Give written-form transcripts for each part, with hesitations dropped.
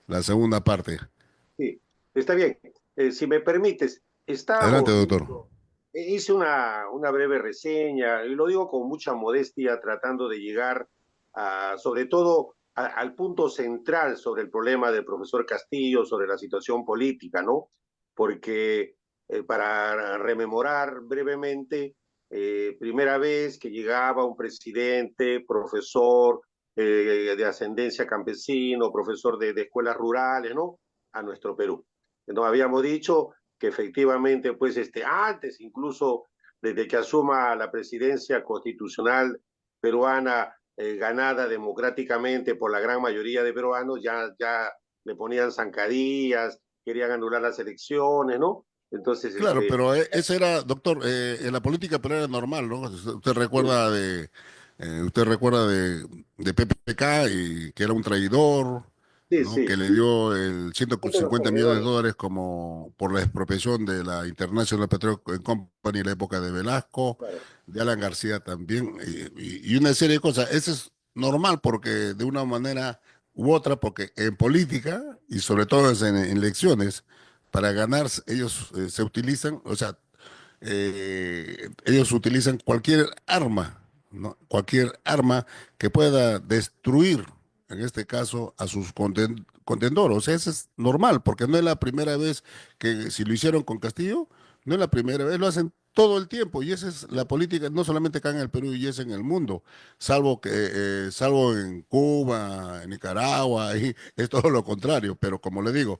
la segunda parte. Sí, está bien. Si me permites, Adelante, estábamos doctor. viendo, hice una breve reseña, y lo digo con mucha modestia, tratando de llegar sobre todo al punto central sobre el problema del profesor Castillo, sobre la situación política, ¿no? Porque para rememorar brevemente, primera vez que llegaba un presidente, profesor de ascendencia campesino, profesor de escuelas rurales, ¿no? A nuestro Perú. Nos habíamos dicho que efectivamente, pues, antes incluso, desde que asuma la presidencia constitucional peruana, ganada democráticamente por la gran mayoría de peruanos, ya le ponían zancadillas, querían anular las elecciones, ¿no? Entonces, Claro, pero ese era, doctor, en la política pero era normal, ¿no? sí, Usted recuerda de PPK y que era un traidor, sí, ¿no? Que sí, le dio el de los 150 millones de traidores. dólares como por la expropiación de la International Petroleum Company en la época de Velasco, Claro, de Alan García también, y una serie de cosas. Eso es normal porque de una manera u otra, porque en política y sobre todo en elecciones para ganar ellos se utilizan, o sea, ellos utilizan cualquier arma, ¿no? Cualquier arma que pueda destruir, en este caso, a sus contendores. O sea, eso es normal, porque no es la primera vez que si lo hicieron con Castillo, no es la primera vez, lo hacen todo el tiempo y esa es la política, no solamente acá en el Perú y es en el mundo, salvo en Cuba, en Nicaragua, y es todo lo contrario, pero como le digo,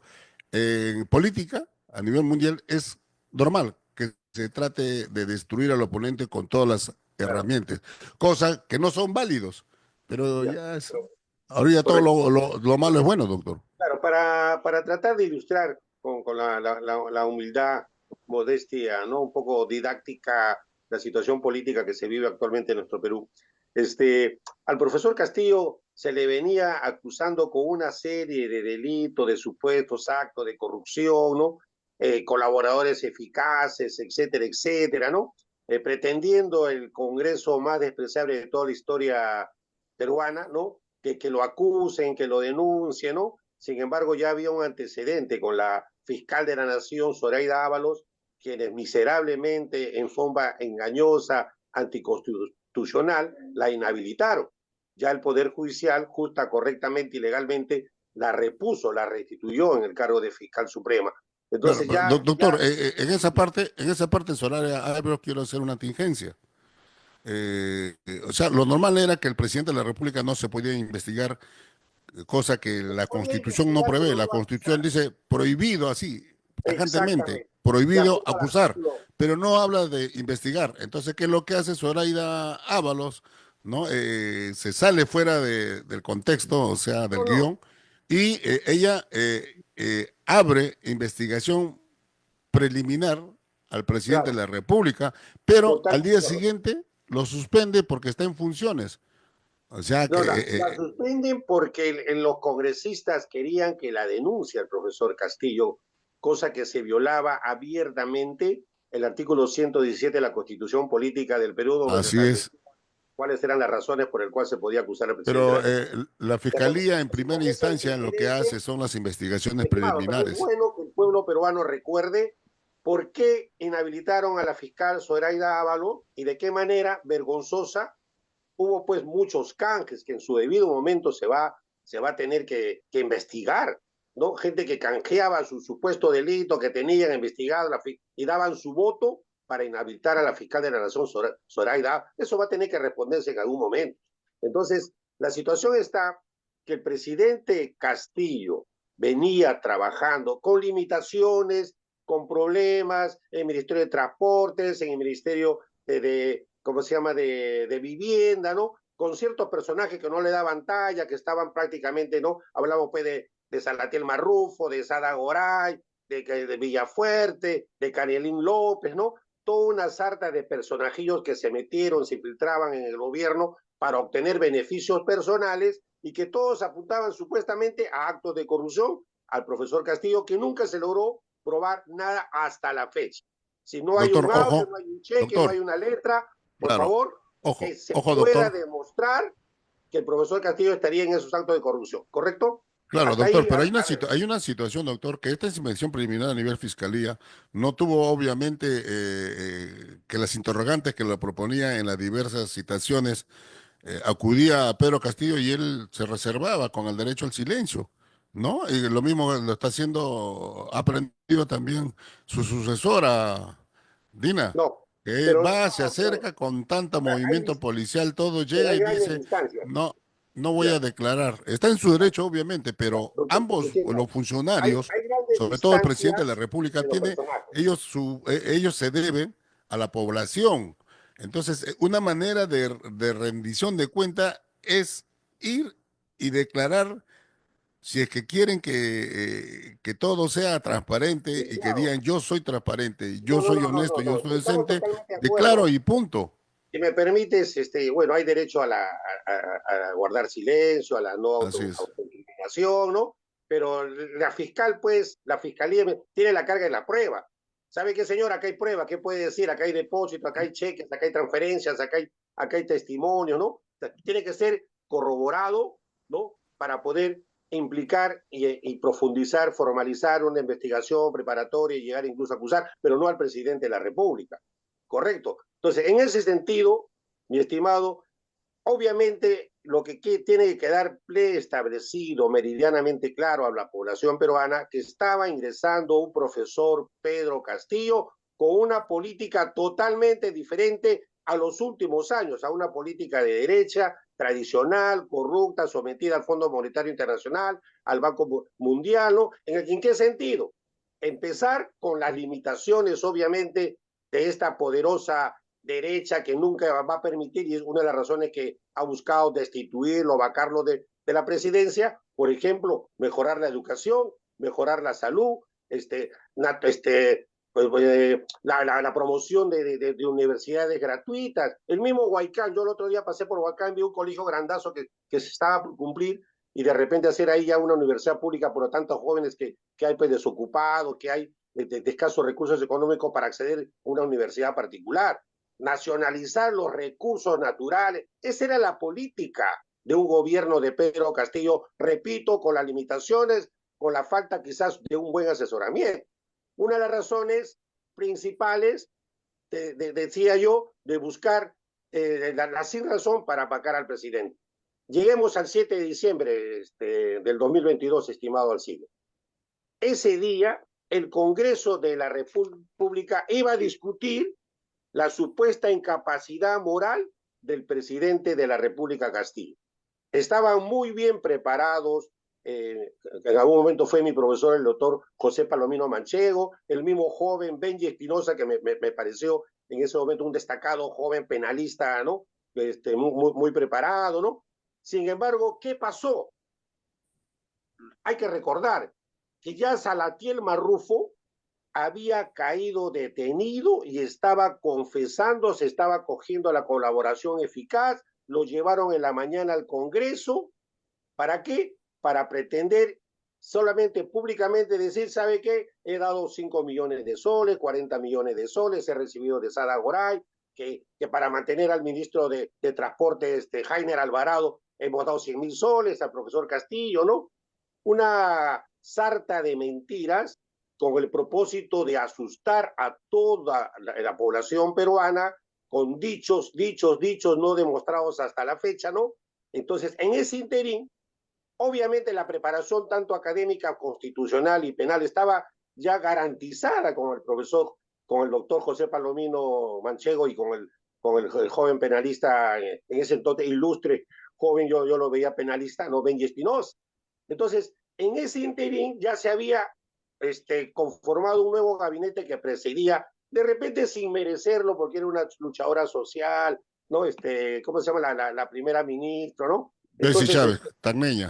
en política, a nivel mundial, es normal que se trate de destruir al oponente con todas las claro, herramientas, cosas que no son válidos, pero ya. ya es, ahorita todo Correcto. lo malo es bueno, doctor. Claro, para tratar de ilustrar con la humildad, modestia, ¿no? Un poco didáctica la situación política que se vive actualmente en nuestro Perú. Al profesor Castillo se le venía acusando con una serie de delitos, de supuestos actos de corrupción, ¿no? Colaboradores eficaces, etcétera, etcétera, ¿no? Pretendiendo el Congreso más despreciable de toda la historia peruana, ¿no? Que lo acusen, que lo denuncien, ¿no? Sin embargo, ya había un antecedente con la fiscal de la Nación, Zoraida Ábalos, quienes miserablemente, en forma engañosa, anticonstitucional, la inhabilitaron. Ya el Poder Judicial, justa, correctamente y legalmente, la repuso, la restituyó en el cargo de fiscal suprema. Claro, Entonces pero, ya, doctor, ya, en esa parte, Soraya Álvarez, quiero hacer una tingencia. O sea, lo normal era que el presidente de la República no se podía investigar, cosa que la podía Constitución no investigar, prevé. pero La no Constitución acusar. dice prohibido así, tajantemente, Exactamente. De prohibido acuerdo al acusar, artículo, pero no habla de investigar. Entonces, ¿qué es lo que hace Zoraida Ábalos? ¿No? Se sale fuera del contexto, o sea, del no, no, guión, y ella abre investigación preliminar al presidente de claro, la República, pero al totalmente día de acuerdo. siguiente lo suspende porque está en funciones. O sea que, No, la suspenden porque los congresistas querían que la denuncie al profesor Castillo, cosa que se violaba abiertamente el artículo 117 de la Constitución Política del Perú, donde se así es. establecía cuáles eran las razones por las cuales se podía acusar al presidente de Pero la República. la ¿De acuerdo? fiscalía en Entonces, primera con ese instancia lo que hace antecedente, son las investigaciones estimado, pero es preliminares. bueno que el pueblo peruano recuerde por qué inhabilitaron a la fiscal Zoraida Ávalo y de qué manera vergonzosa hubo pues muchos canjes que en su debido momento se va a tener que investigar, ¿no? Gente que canjeaba su supuesto delito que tenían investigado y daban su voto para inhabilitar a la fiscal de la Nación, Zoraida. Eso va a tener que responderse en algún momento. Entonces, la situación está que el presidente Castillo venía trabajando con limitaciones, con problemas en el Ministerio de Transportes, en el Ministerio ¿cómo se llama?, de vivienda, ¿no? Con ciertos personajes que no le daban talla, que estaban prácticamente, ¿no? Hablamos pues de Salatiel Marrufo, de Sada Goray, de Villafuerte, de Canielín López, ¿no? Toda una sarta de personajillos que se metieron, se infiltraban en el gobierno para obtener beneficios personales y que todos apuntaban supuestamente a actos de corrupción al profesor Castillo, que nunca se logró probar nada hasta la fecha. Si no hay Doctor, un audio, ojo, no hay un cheque, no doctor, hay una letra, por claro, favor, que ojo, se ojo, pueda doctor. demostrar que el profesor Castillo estaría en esos actos de corrupción, ¿correcto? Claro, Hasta doctor, ahí, pero a ver, hay una situación, doctor, que esta inspección preliminar a nivel fiscalía no tuvo obviamente que las interrogantes que lo proponía en las diversas citaciones acudía a Pedro Castillo y él se reservaba con el derecho al silencio, ¿no? Y lo mismo lo está haciendo, ha aprendido también su sucesora, Dina, no, que pero va, se no, pero acerca con tanto hay, movimiento policial, todo pero llega hay y grandes dice, distancias. no, no voy Ya, a declarar. Está en su ya, derecho, obviamente, ya. pero Doctor, ambos, entienda, los funcionarios, hay grandes sobre todo el presidente de la distancias República, entre los tiene, personajes. ellos se deben a la población. Entonces, una manera de rendición de cuenta es ir y declarar si es que quieren que todo sea transparente y que Licenciado, digan yo soy transparente, yo no, no, soy no, no, honesto, no, yo no, soy estamos decente, totalmente de declaro acuerdo. y punto. Si me permites, bueno, hay derecho a guardar silencio, a la no Así es. autoincriminación, ¿no? Pero la fiscal, pues, la fiscalía tiene la carga de la prueba. ¿Sabe qué, señor? Acá hay prueba, ¿qué puede decir? Acá hay depósito, acá hay cheques, acá hay transferencias, acá hay testimonio, ¿no? O sea, tiene que ser corroborado, ¿no? Para poder implicar y profundizar, formalizar una investigación preparatoria y llegar incluso a acusar, pero no al presidente de la República. ¿Correcto? Entonces, en ese sentido, mi estimado, obviamente lo que tiene que quedar preestablecido, meridianamente claro a la población peruana, que estaba ingresando un profesor Pedro Castillo con una política totalmente diferente a los últimos años, a una política de derecha tradicional, corrupta, sometida al Fondo Monetario Internacional, al Banco Mundial, ¿no? ¿En qué sentido? Empezar con las limitaciones, obviamente, de esta poderosa derecha que nunca va a permitir, y es una de las razones que ha buscado destituirlo, vacarlo de la presidencia, por ejemplo, mejorar la educación, mejorar la salud, la promoción de universidades gratuitas. El mismo Huaycán, yo el otro día pasé por Huaycán, vi un colegio grandazo que se estaba por cumplir y de repente hacer ahí ya una universidad pública por lo tantos jóvenes que hay pues desocupados, que hay de escasos recursos económicos para acceder a una universidad particular, nacionalizar los recursos naturales. Esa era la política de un gobierno de Pedro Castillo, repito, con las limitaciones, con la falta quizás de un buen asesoramiento. Una de las razones principales, decía yo, de buscar la sin razón para apacar al presidente. Lleguemos al 7 de diciembre del 2022, estimado Alcide. Ese día, el Congreso de la República iba a discutir la supuesta incapacidad moral del presidente de la República Castillo. Estaban muy bien preparados. En algún momento fue mi profesor, el doctor José Palomino Manchego, el mismo joven Benji Espinosa, que me pareció en ese momento un destacado joven penalista, ¿no? Muy preparado, ¿no? Sin embargo, ¿qué pasó? Hay que recordar que ya Salatiel Marrufo había caído detenido y estaba confesando, se estaba cogiendo la colaboración eficaz, lo llevaron en la mañana al Congreso. ¿Para qué? Para pretender solamente públicamente decir, ¿sabe qué? He dado 5 millones de soles, 40 millones de soles, he recibido de Sada Goray, que para mantener al ministro de Transporte, Jainer Alvarado, hemos dado 100 mil soles, al profesor Castillo, ¿no? Una sarta de mentiras con el propósito de asustar a toda la población peruana con dichos no demostrados hasta la fecha, ¿no? Entonces, en ese interín, obviamente la preparación tanto académica, constitucional y penal estaba ya garantizada con el profesor, con el doctor José Palomino Manchego y con el joven penalista en ese entonces ilustre joven, yo lo veía penalista, no Benji Espinosa. Entonces, en ese interín ya se había conformado un nuevo gabinete que precedía, de repente sin merecerlo, porque era una luchadora social, ¿no? ¿Cómo se llama la primera ministra, ¿no? Bessie Entonces, Chávez, Tacneña.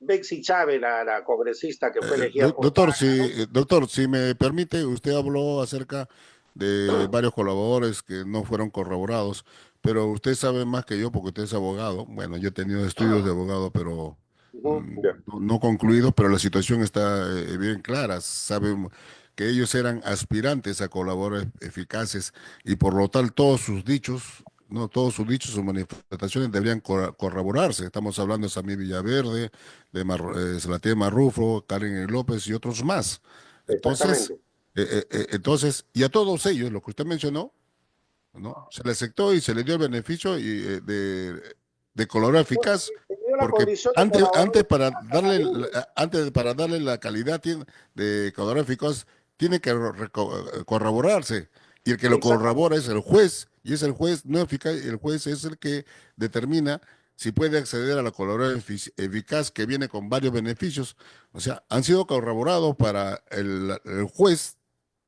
Bexy Chávez, la congresista que fue elegida por Doctor, Fara, ¿no? doctor, si me permite, usted habló acerca de varios colaboradores que no fueron corroborados, pero usted sabe más que yo porque usted es abogado. Bueno, yo he tenido estudios de abogado, pero Ya. no concluidos, pero la situación está bien clara. Saben que ellos eran aspirantes a colaboradores eficaces y por lo tal todos sus dichos ¿no? Todos sus dichos, sus manifestaciones deberían corroborarse. Estamos hablando de Samir Villaverde, de Salatiel Marrufo, Karen López y otros más. Entonces, Exactamente. y a todos ellos, lo que usted mencionó, ¿no? Se le aceptó y se le dio el beneficio de colaborar No, eficaz, se dio la porque condición de colaborador antes a Maduro. para darle la calidad de colaborador eficaz, tiene que corroborarse. Y el que lo Exactamente. corrobora es el juez, y es el juez no eficaz, el juez es el que determina si puede acceder a la colaboración eficaz que viene con varios beneficios. O sea, han sido corroborados para el juez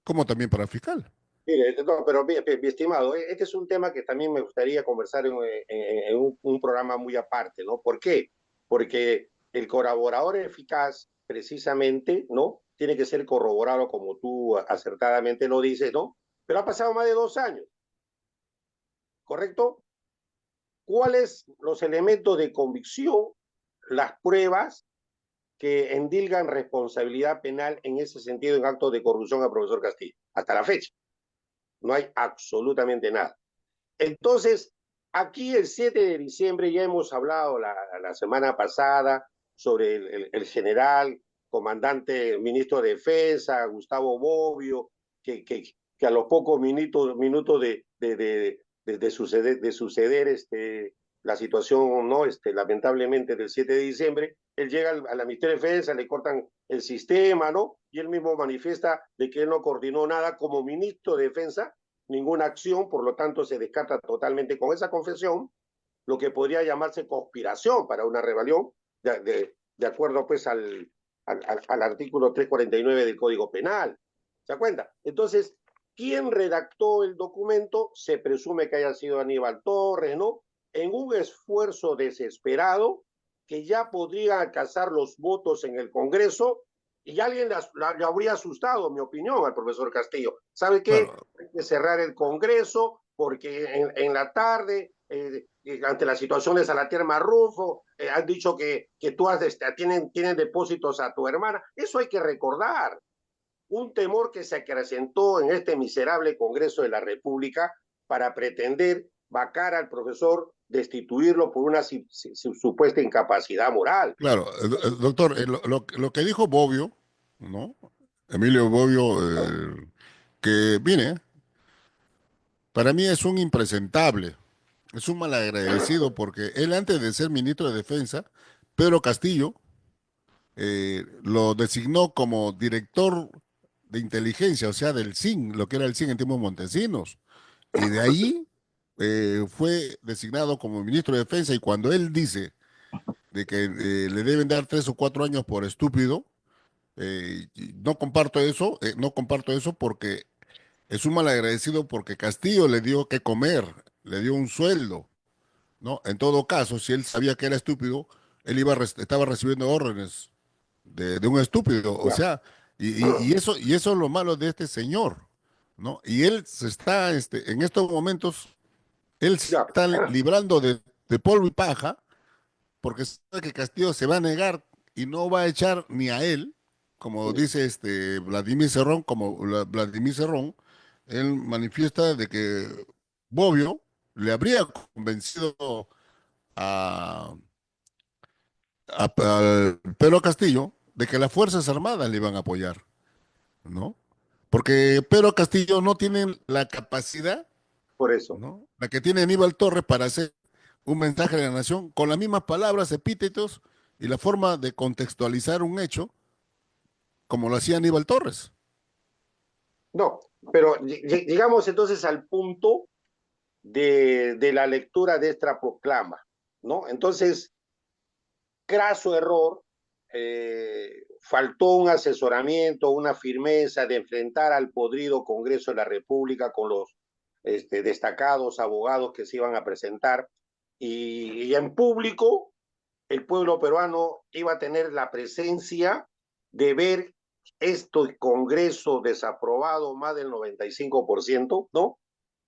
como también para el fiscal. Mire, no, pero mi estimado, este es un tema que también me gustaría conversar en un programa muy aparte, ¿no? ¿Por qué? Porque el colaborador eficaz, precisamente, ¿no? Tiene que ser corroborado, como tú acertadamente lo dices, ¿no? Pero ha pasado más de 2 años, ¿correcto? ¿Cuáles los elementos de convicción, las pruebas que endilgan responsabilidad penal en ese sentido en actos de corrupción al profesor Castillo? Hasta la fecha, no hay absolutamente nada. Entonces, aquí el 7 de diciembre ya hemos hablado la semana pasada sobre el general, comandante, ministro de Defensa, Gustavo Bobbio, que a los pocos minutos de suceder la situación, ¿no? Lamentablemente del 7 de diciembre, él llega a la Ministerio de Defensa, le cortan el sistema, ¿no? Y él mismo manifiesta de que él no coordinó nada como ministro de Defensa, ninguna acción, por lo tanto se descarta totalmente con esa confesión lo que podría llamarse conspiración para una rebelión, de acuerdo pues al artículo 349 del Código Penal. ¿Se da cuenta? Entonces, ¿quién redactó el documento? Se presume que haya sido Aníbal Torres, ¿no? En un esfuerzo desesperado que ya podría alcanzar los votos en el Congreso y alguien le habría asustado, mi opinión, al profesor Castillo. ¿Sabe qué? Claro, Hay que cerrar el Congreso porque en la tarde, ante la situación de Salatiel Marrufo, han dicho que tú tienen depósitos a tu hermana. Eso hay que recordar. Un temor que se acrecentó en este miserable Congreso de la República para pretender vacar al profesor, destituirlo por una supuesta incapacidad moral. claro, doctor, lo que dijo Bobbio, ¿no? Emilio Bobbio, que viene, para mí es un impresentable, es un malagradecido, porque él antes de ser ministro de Defensa, Pedro Castillo, lo designó como director de inteligencia, o sea, del CIN, lo que era el CIN en tiempos montesinos. Y de ahí fue designado como ministro de Defensa, y cuando él dice de que le deben dar 3 o 4 años por estúpido, no comparto eso, no comparto eso porque es un malagradecido porque Castillo le dio que comer, le dio un sueldo, ¿no? En todo caso, si él sabía que era estúpido, él estaba recibiendo órdenes de un estúpido, o Ya, sea, y eso es lo malo de este señor, ¿no? Y él se está, en estos momentos, él se ya, está librando de polvo y paja porque sabe que Castillo se va a negar y no va a echar ni a él, como dice Vladimir Cerrón, Vladimir Cerrón, él manifiesta de que Bobbio le habría convencido a, al Pedro Castillo de que las Fuerzas Armadas le iban a apoyar, ¿no? Porque Pedro Castillo no tiene la capacidad, por eso. ¿no? La que tiene Aníbal Torres para hacer un mensaje de la nación con las mismas palabras, epítetos y la forma de contextualizar un hecho como lo hacía Aníbal Torres. No, pero llegamos entonces al punto de la lectura de esta proclama, ¿no? Entonces, craso error, faltó un asesoramiento, una firmeza de enfrentar al podrido Congreso de la República con los destacados abogados que se iban a presentar y en público el pueblo peruano iba a tener la presencia de ver este Congreso desaprobado más del 95%, ¿no?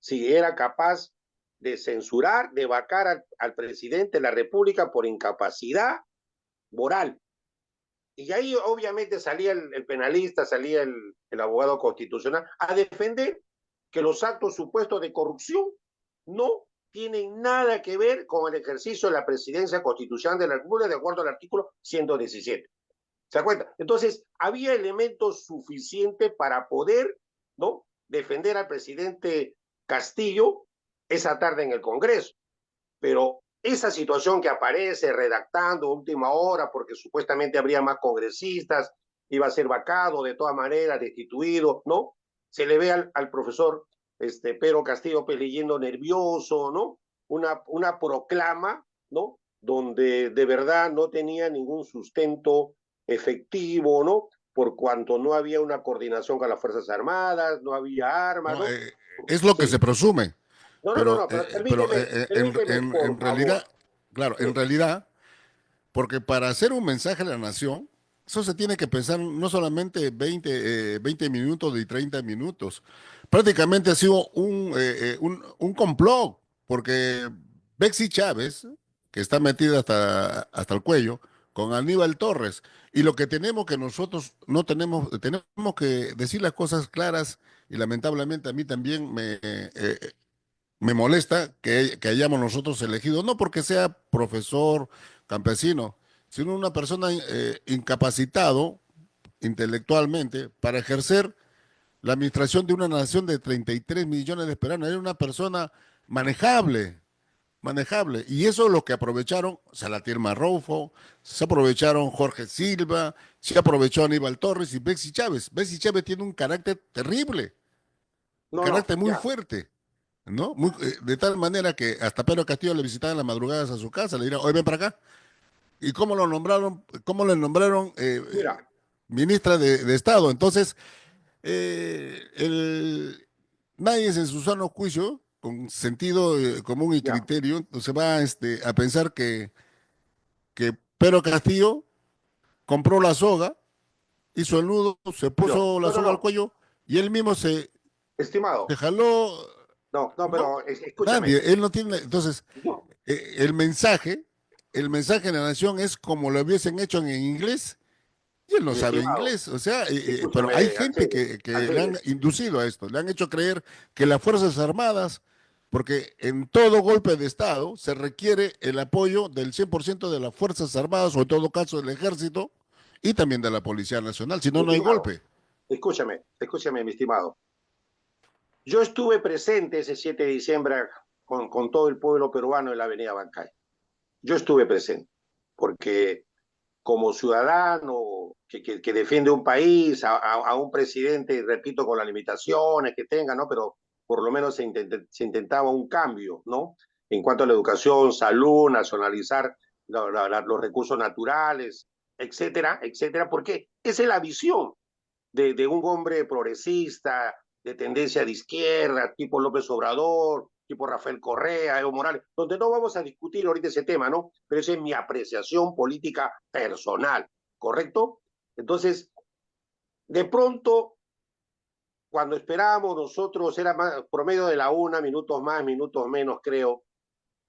Si era capaz de censurar, de vacar al presidente de la República por incapacidad moral. Y ahí obviamente salía el penalista, salía el abogado constitucional a defender que los actos supuestos de corrupción no tienen nada que ver con el ejercicio de la presidencia constitucional de la República de acuerdo al artículo 117. ¿Se da cuenta? Entonces, había elementos suficientes para poder, ¿no?, defender al presidente Castillo esa tarde en el Congreso. Pero esa situación que aparece redactando última hora, porque supuestamente habría más congresistas, iba a ser vacado de todas maneras, destituido, ¿no? Se le ve al profesor Pedro Castillo leyendo nervioso, ¿no? Una proclama, ¿no? Donde de verdad no tenía ningún sustento efectivo, ¿no? Por cuanto no había una coordinación con las Fuerzas Armadas, no había armas, No, ¿no? es lo que Sí. se presume, No, pero permíteme, en por realidad, favor. claro, en Sí. realidad, porque para hacer un mensaje a la nación, eso se tiene que pensar no solamente 20 minutos y 30 minutos. Prácticamente ha sido un complot, porque Bexy Chávez, que está metida hasta el cuello, con Aníbal Torres, y lo que tenemos que nosotros no tenemos que decir las cosas claras, y lamentablemente a mí también me molesta que hayamos nosotros elegido, no porque sea profesor, campesino, sino una persona incapacitado intelectualmente para ejercer la administración de una nación de 33 millones de peruanos. Era una persona manejable, manejable. Y eso es lo que aprovecharon Salatiel Marroufo, se aprovecharon Jorge Silva, se aprovechó Aníbal Torres y Bexy Chávez. Bexy Chávez tiene un carácter terrible, un No, carácter muy ya. fuerte. ¿No? De tal manera que hasta Pedro Castillo le visitaba en las madrugadas a su casa, le dirían, oye, ven para acá. ¿Y cómo lo nombraron? ¿Cómo le nombraron Mira, ministra de Estado? Entonces, nadie en su sano juicio, con sentido común y ya. criterio, se va a pensar que Pedro Castillo compró la soga, hizo el nudo, se puso la soga al No. cuello y él mismo se Estimado. jaló. No, No, pero escúchame. nadie, él no tiene. Entonces, No, el mensaje de la nación es como lo hubiesen hecho en inglés, y él no mi sabe estimado, inglés, o sea, pero hay escúchame, gente que le han Argeles. inducido a esto, le han hecho creer que las Fuerzas Armadas, porque en todo golpe de Estado se requiere el apoyo del 100% de las Fuerzas Armadas, o en todo caso del Ejército, y también de la Policía Nacional, si Mi no, no hay estimado, golpe. escúchame, mi estimado. Yo estuve presente ese 7 de diciembre con todo el pueblo peruano en la avenida Bancay. Yo estuve presente, porque como ciudadano que defiende un país, a un presidente, repito, con las limitaciones que tenga, ¿no? Pero por lo menos se intentaba un cambio, ¿no? En cuanto a la educación, salud, nacionalizar los recursos naturales, etcétera, etcétera, porque esa es la visión de un hombre progresista, de tendencia de izquierda, tipo López Obrador, tipo Rafael Correa, Evo Morales, donde no vamos a discutir ahorita ese tema, ¿no? Pero esa es mi apreciación política personal, ¿correcto? Entonces, de pronto, cuando esperábamos nosotros, era más, promedio de la una, minutos más, minutos menos, creo,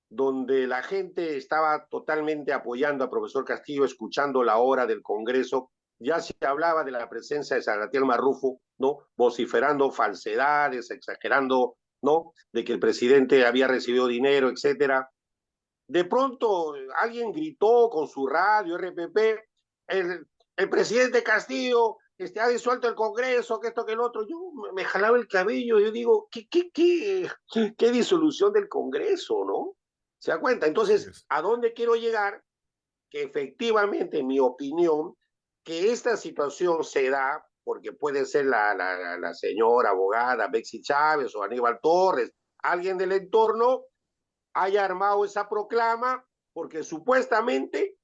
donde la gente estaba totalmente apoyando al profesor Castillo, escuchando la hora del Congreso. Ya se hablaba de la presencia de Salatiel Marrufo, ¿no? Vociferando falsedades, exagerando, ¿no? De que el presidente había recibido dinero, etcétera. De pronto alguien gritó con su radio RPP, el presidente Castillo ha disuelto el Congreso, que esto, que el otro. Yo me jalaba el cabello, yo digo, ¿qué disolución del Congreso, no? ¿Se da cuenta? Así Entonces, es. ¿a dónde quiero llegar? Que efectivamente, en mi opinión, que esta situación se da porque puede ser la señora abogada Bexy Chávez o Aníbal Torres, alguien del entorno haya armado esa proclama porque supuestamente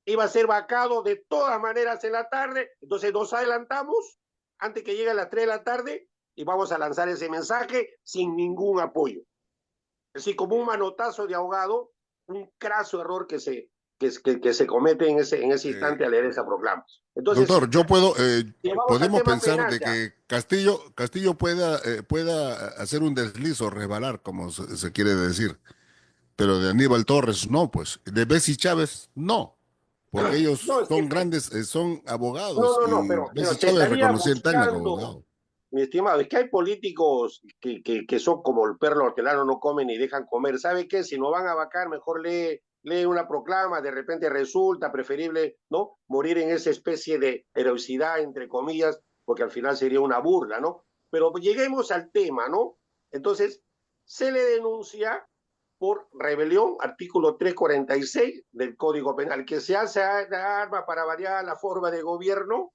iba a ser vacado de todas maneras en la tarde. Entonces nos adelantamos antes que llegue a las 3 de la tarde y vamos a lanzar ese mensaje sin ningún apoyo. Es decir, como un manotazo de ahogado, un craso error que se comete en ese Eh, instante al leer esa proclama. Entonces, Doctor, yo puedo, llevamos al podemos tema pensar penal de ya. que Castillo pueda hacer un desliz o resbalar, como se quiere decir, pero de Aníbal Torres no, pues, de Bessie Chávez no, porque No, ellos es que son grandes, son no, abogados no, no, y pero Bessie se Chávez estaría reconocida en TACNA como buscando abogado. mi estimado, es que hay políticos que son como el perro hortelano, no comen ni dejan comer. ¿Sabe qué? Si no van a vacar, mejor lee una proclama, de repente resulta preferible, ¿no? Morir en esa especie de heroicidad, entre comillas, porque al final sería una burla, ¿no? Pero lleguemos al tema, ¿no? Entonces, se le denuncia por rebelión, artículo 346 del Código Penal, que se hace arma para variar la forma de gobierno,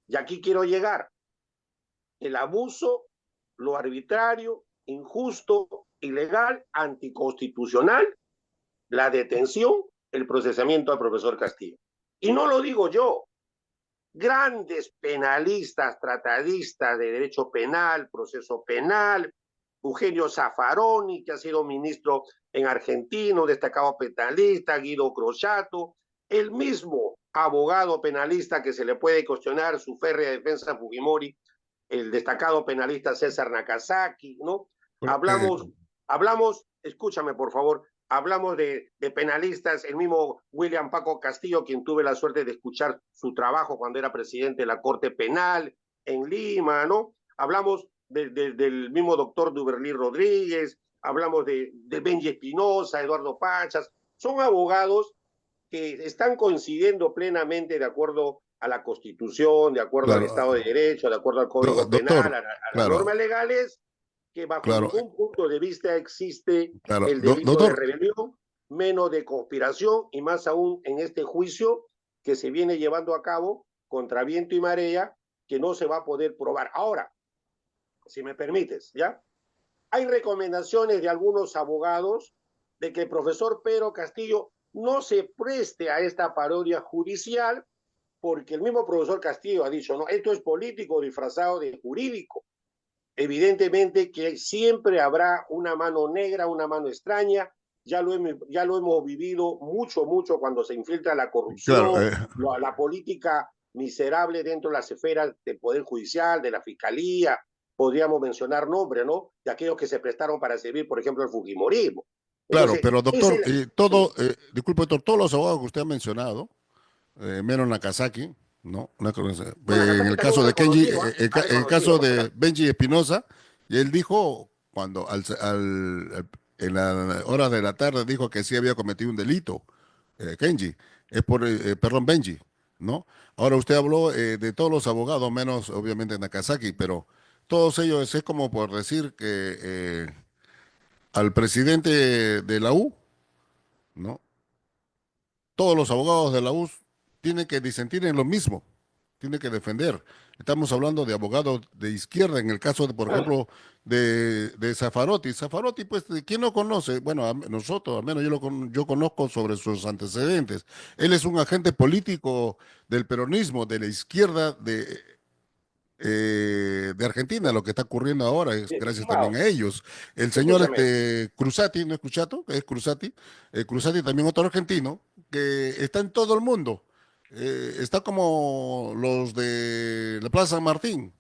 y aquí quiero llegar el abuso, lo arbitrario, injusto, ilegal, anticonstitucional, la detención, el procesamiento al profesor Castillo. Y no lo digo yo, grandes penalistas, tratadistas de derecho penal, proceso penal, Eugenio Zaffaroni, que ha sido ministro en Argentina, destacado penalista, Guido Crochato, el mismo abogado penalista que se le puede cuestionar su férrea defensa a Fujimori, el destacado penalista César Nakazaki, ¿no? Hablamos, escúchame por favor, hablamos de penalistas, el mismo William Paco Castillo, quien tuve la suerte de escuchar su trabajo cuando era presidente de la Corte Penal en Lima, ¿no? Hablamos del mismo doctor Duberlí Rodríguez, hablamos de Benji Espinosa, Eduardo Pachas, son abogados que están coincidiendo plenamente de acuerdo a la Constitución, de acuerdo al Estado de Claro, Derecho, de acuerdo al Código Penal, doctor, a las claro, normas legales, que bajo claro, ningún punto de vista existe claro. el delito de Doctor, rebelión, menos de conspiración y más aún en este juicio que se viene llevando a cabo contra viento y marea, que no se va a poder probar. Ahora, si me permites, ¿ya? Hay recomendaciones de algunos abogados de que el profesor Pedro Castillo no se preste a esta parodia judicial porque el mismo profesor Castillo ha dicho, no, esto es político disfrazado de jurídico. Evidentemente que siempre habrá una mano negra, una mano extraña, ya lo hemos vivido mucho, mucho cuando se infiltra la claro, corrupción, la política miserable dentro de las esferas del Poder Judicial, de la Fiscalía, podríamos mencionar nombres, ¿no? De aquellos que se prestaron para servir, por ejemplo, el Fujimorismo. claro, Entonces, pero es doctor, el... todo, Sí. disculpe, doctor, todos los abogados que usted ha mencionado, menos Nakazaki, ¿no? No, En Nagasaki el también caso es de Kenji, reconocido, ¿eh? Ha en el reconocido, caso no de será. Benji Espinosa, y él dijo, cuando en la hora de la tarde, dijo que sí había cometido un delito, Kenji, es por, perdón, Benji, ¿no? Ahora usted habló de todos los abogados, menos obviamente Nakazaki, pero todos ellos es como por decir que al presidente de la U, ¿no? Todos los abogados de la U tienen que disentir en lo mismo, tienen que defender. Estamos hablando de abogados de izquierda, en el caso de, por ejemplo, de Zaffaroni. Zaffaroni, pues, ¿quién lo conoce? Bueno, nosotros, al menos yo conozco sobre sus antecedentes. Él es un agente político del peronismo, de la izquierda de Argentina. Lo que está ocurriendo ahora es gracias también Estimado, a ellos. El señor escúchame, Cruzati, ¿no es Cruzato? Es Cruzati. Cruzati también otro argentino que está en todo el mundo. Está como los de la Plaza San Martín,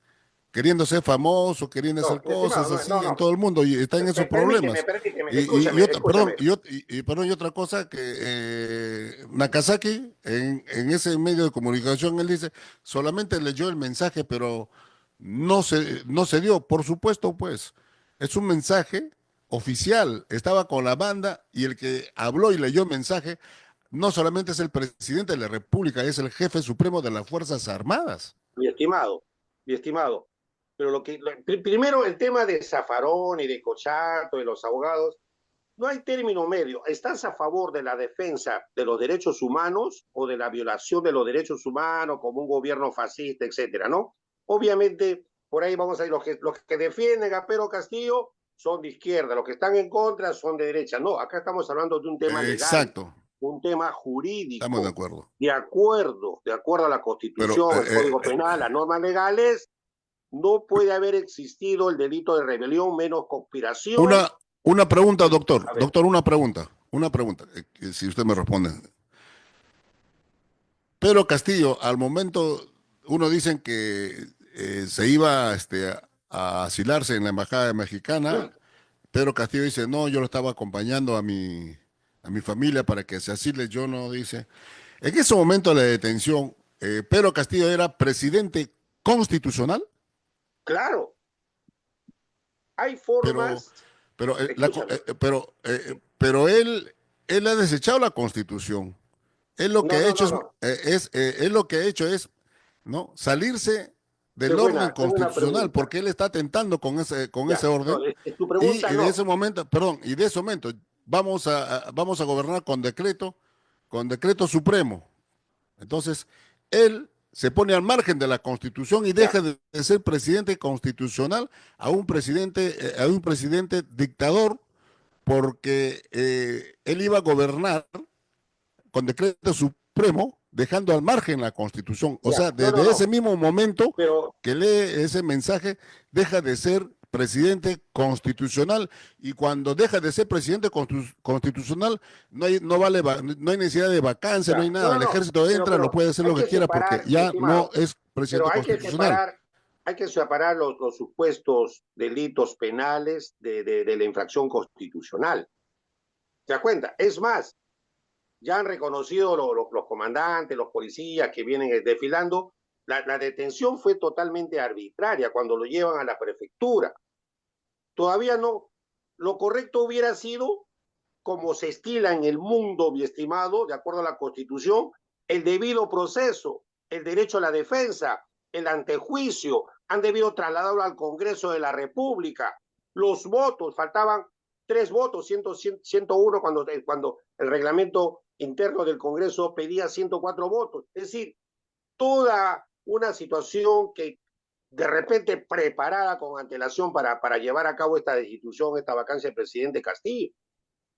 queriendo ser famoso, queriendo hacer no, mi estimado, cosas no, no, así en no. todo el mundo y están en esos Permíteme, problemas. permíteme, Y escúchame, otra, perdón, escúchame. perdón, y otra cosa que Nakazaki en ese medio de comunicación él dice solamente leyó el mensaje, pero no se dio. Por supuesto, pues es un mensaje oficial. Estaba con la banda y el que habló y leyó el mensaje no solamente es el presidente de la República, es el jefe supremo de las Fuerzas Armadas. Mi estimado, mi estimado. Pero primero el tema de Zafarón y de Cochato, de los abogados, no hay término medio. ¿Estás a favor de la defensa de los derechos humanos o de la violación de los derechos humanos como un gobierno fascista, etcétera, ¿no? Obviamente, por ahí vamos a ir, los que defienden a Pedro Castillo son de izquierda, los que están en contra son de derecha. No, acá estamos hablando de un tema legal, Exacto, un tema estamos de jurídico, acuerdo. de acuerdo a la Pero Constitución, el Código Penal, las normas legales, no puede haber existido el delito de rebelión menos conspiración. una, una pregunta, doctor. A ver, Doctor, una pregunta, si usted me responde. Pedro Castillo, al momento, uno dicen que se iba a asilarse en la embajada mexicana. Pedro Castillo dice, no, yo lo estaba acompañando a mi familia para que se asile. Yo no, dice. En ese momento de la detención, Pedro Castillo era presidente constitucional. Claro, hay pero, formas, pero, escúchame, pero él ha desechado la Constitución. Él lo que no, ha no, hecho no, no, él lo que ha hecho es, ¿no? Salirse del orden qué buena constitucional, pregunta. porque él está atentando con ese Ya, orden. no, tu Y pregunta de ese no. momento, perdón, y de ese momento vamos a gobernar con decreto supremo. Entonces, él se pone al margen de la Constitución y Ya, deja de ser presidente constitucional a un presidente dictador, porque él iba a gobernar con decreto supremo, dejando al margen la Constitución. O ya, sea, no, no, desde ese no, mismo momento pero que lee ese mensaje, deja de ser presidente constitucional, y cuando deja de ser presidente constitucional no hay necesidad de vacancia, no hay ya, no, nada. no, El no, ejército entra, lo pero puede hacer hay lo que que quiera porque separar, ya no estimado, es pero presidente constitucional. hay que separar los supuestos delitos penales de la infracción constitucional. ¿Se da cuenta? Es más, ya han reconocido los comandantes, los policías que vienen desfilando, la detención fue totalmente arbitraria cuando lo llevan a la prefectura. Todavía no. Lo correcto hubiera sido, como se estila en el mundo, mi estimado, de acuerdo a la Constitución, el debido proceso, el derecho a la defensa, el antejuicio, han debido trasladarlo al Congreso de la República. Los votos, faltaban 3 votos, 101 cuando el reglamento interno del Congreso pedía 104 votos. Es decir, toda una situación que de repente preparada con antelación para llevar a cabo esta destitución, esta vacancia del presidente Castillo.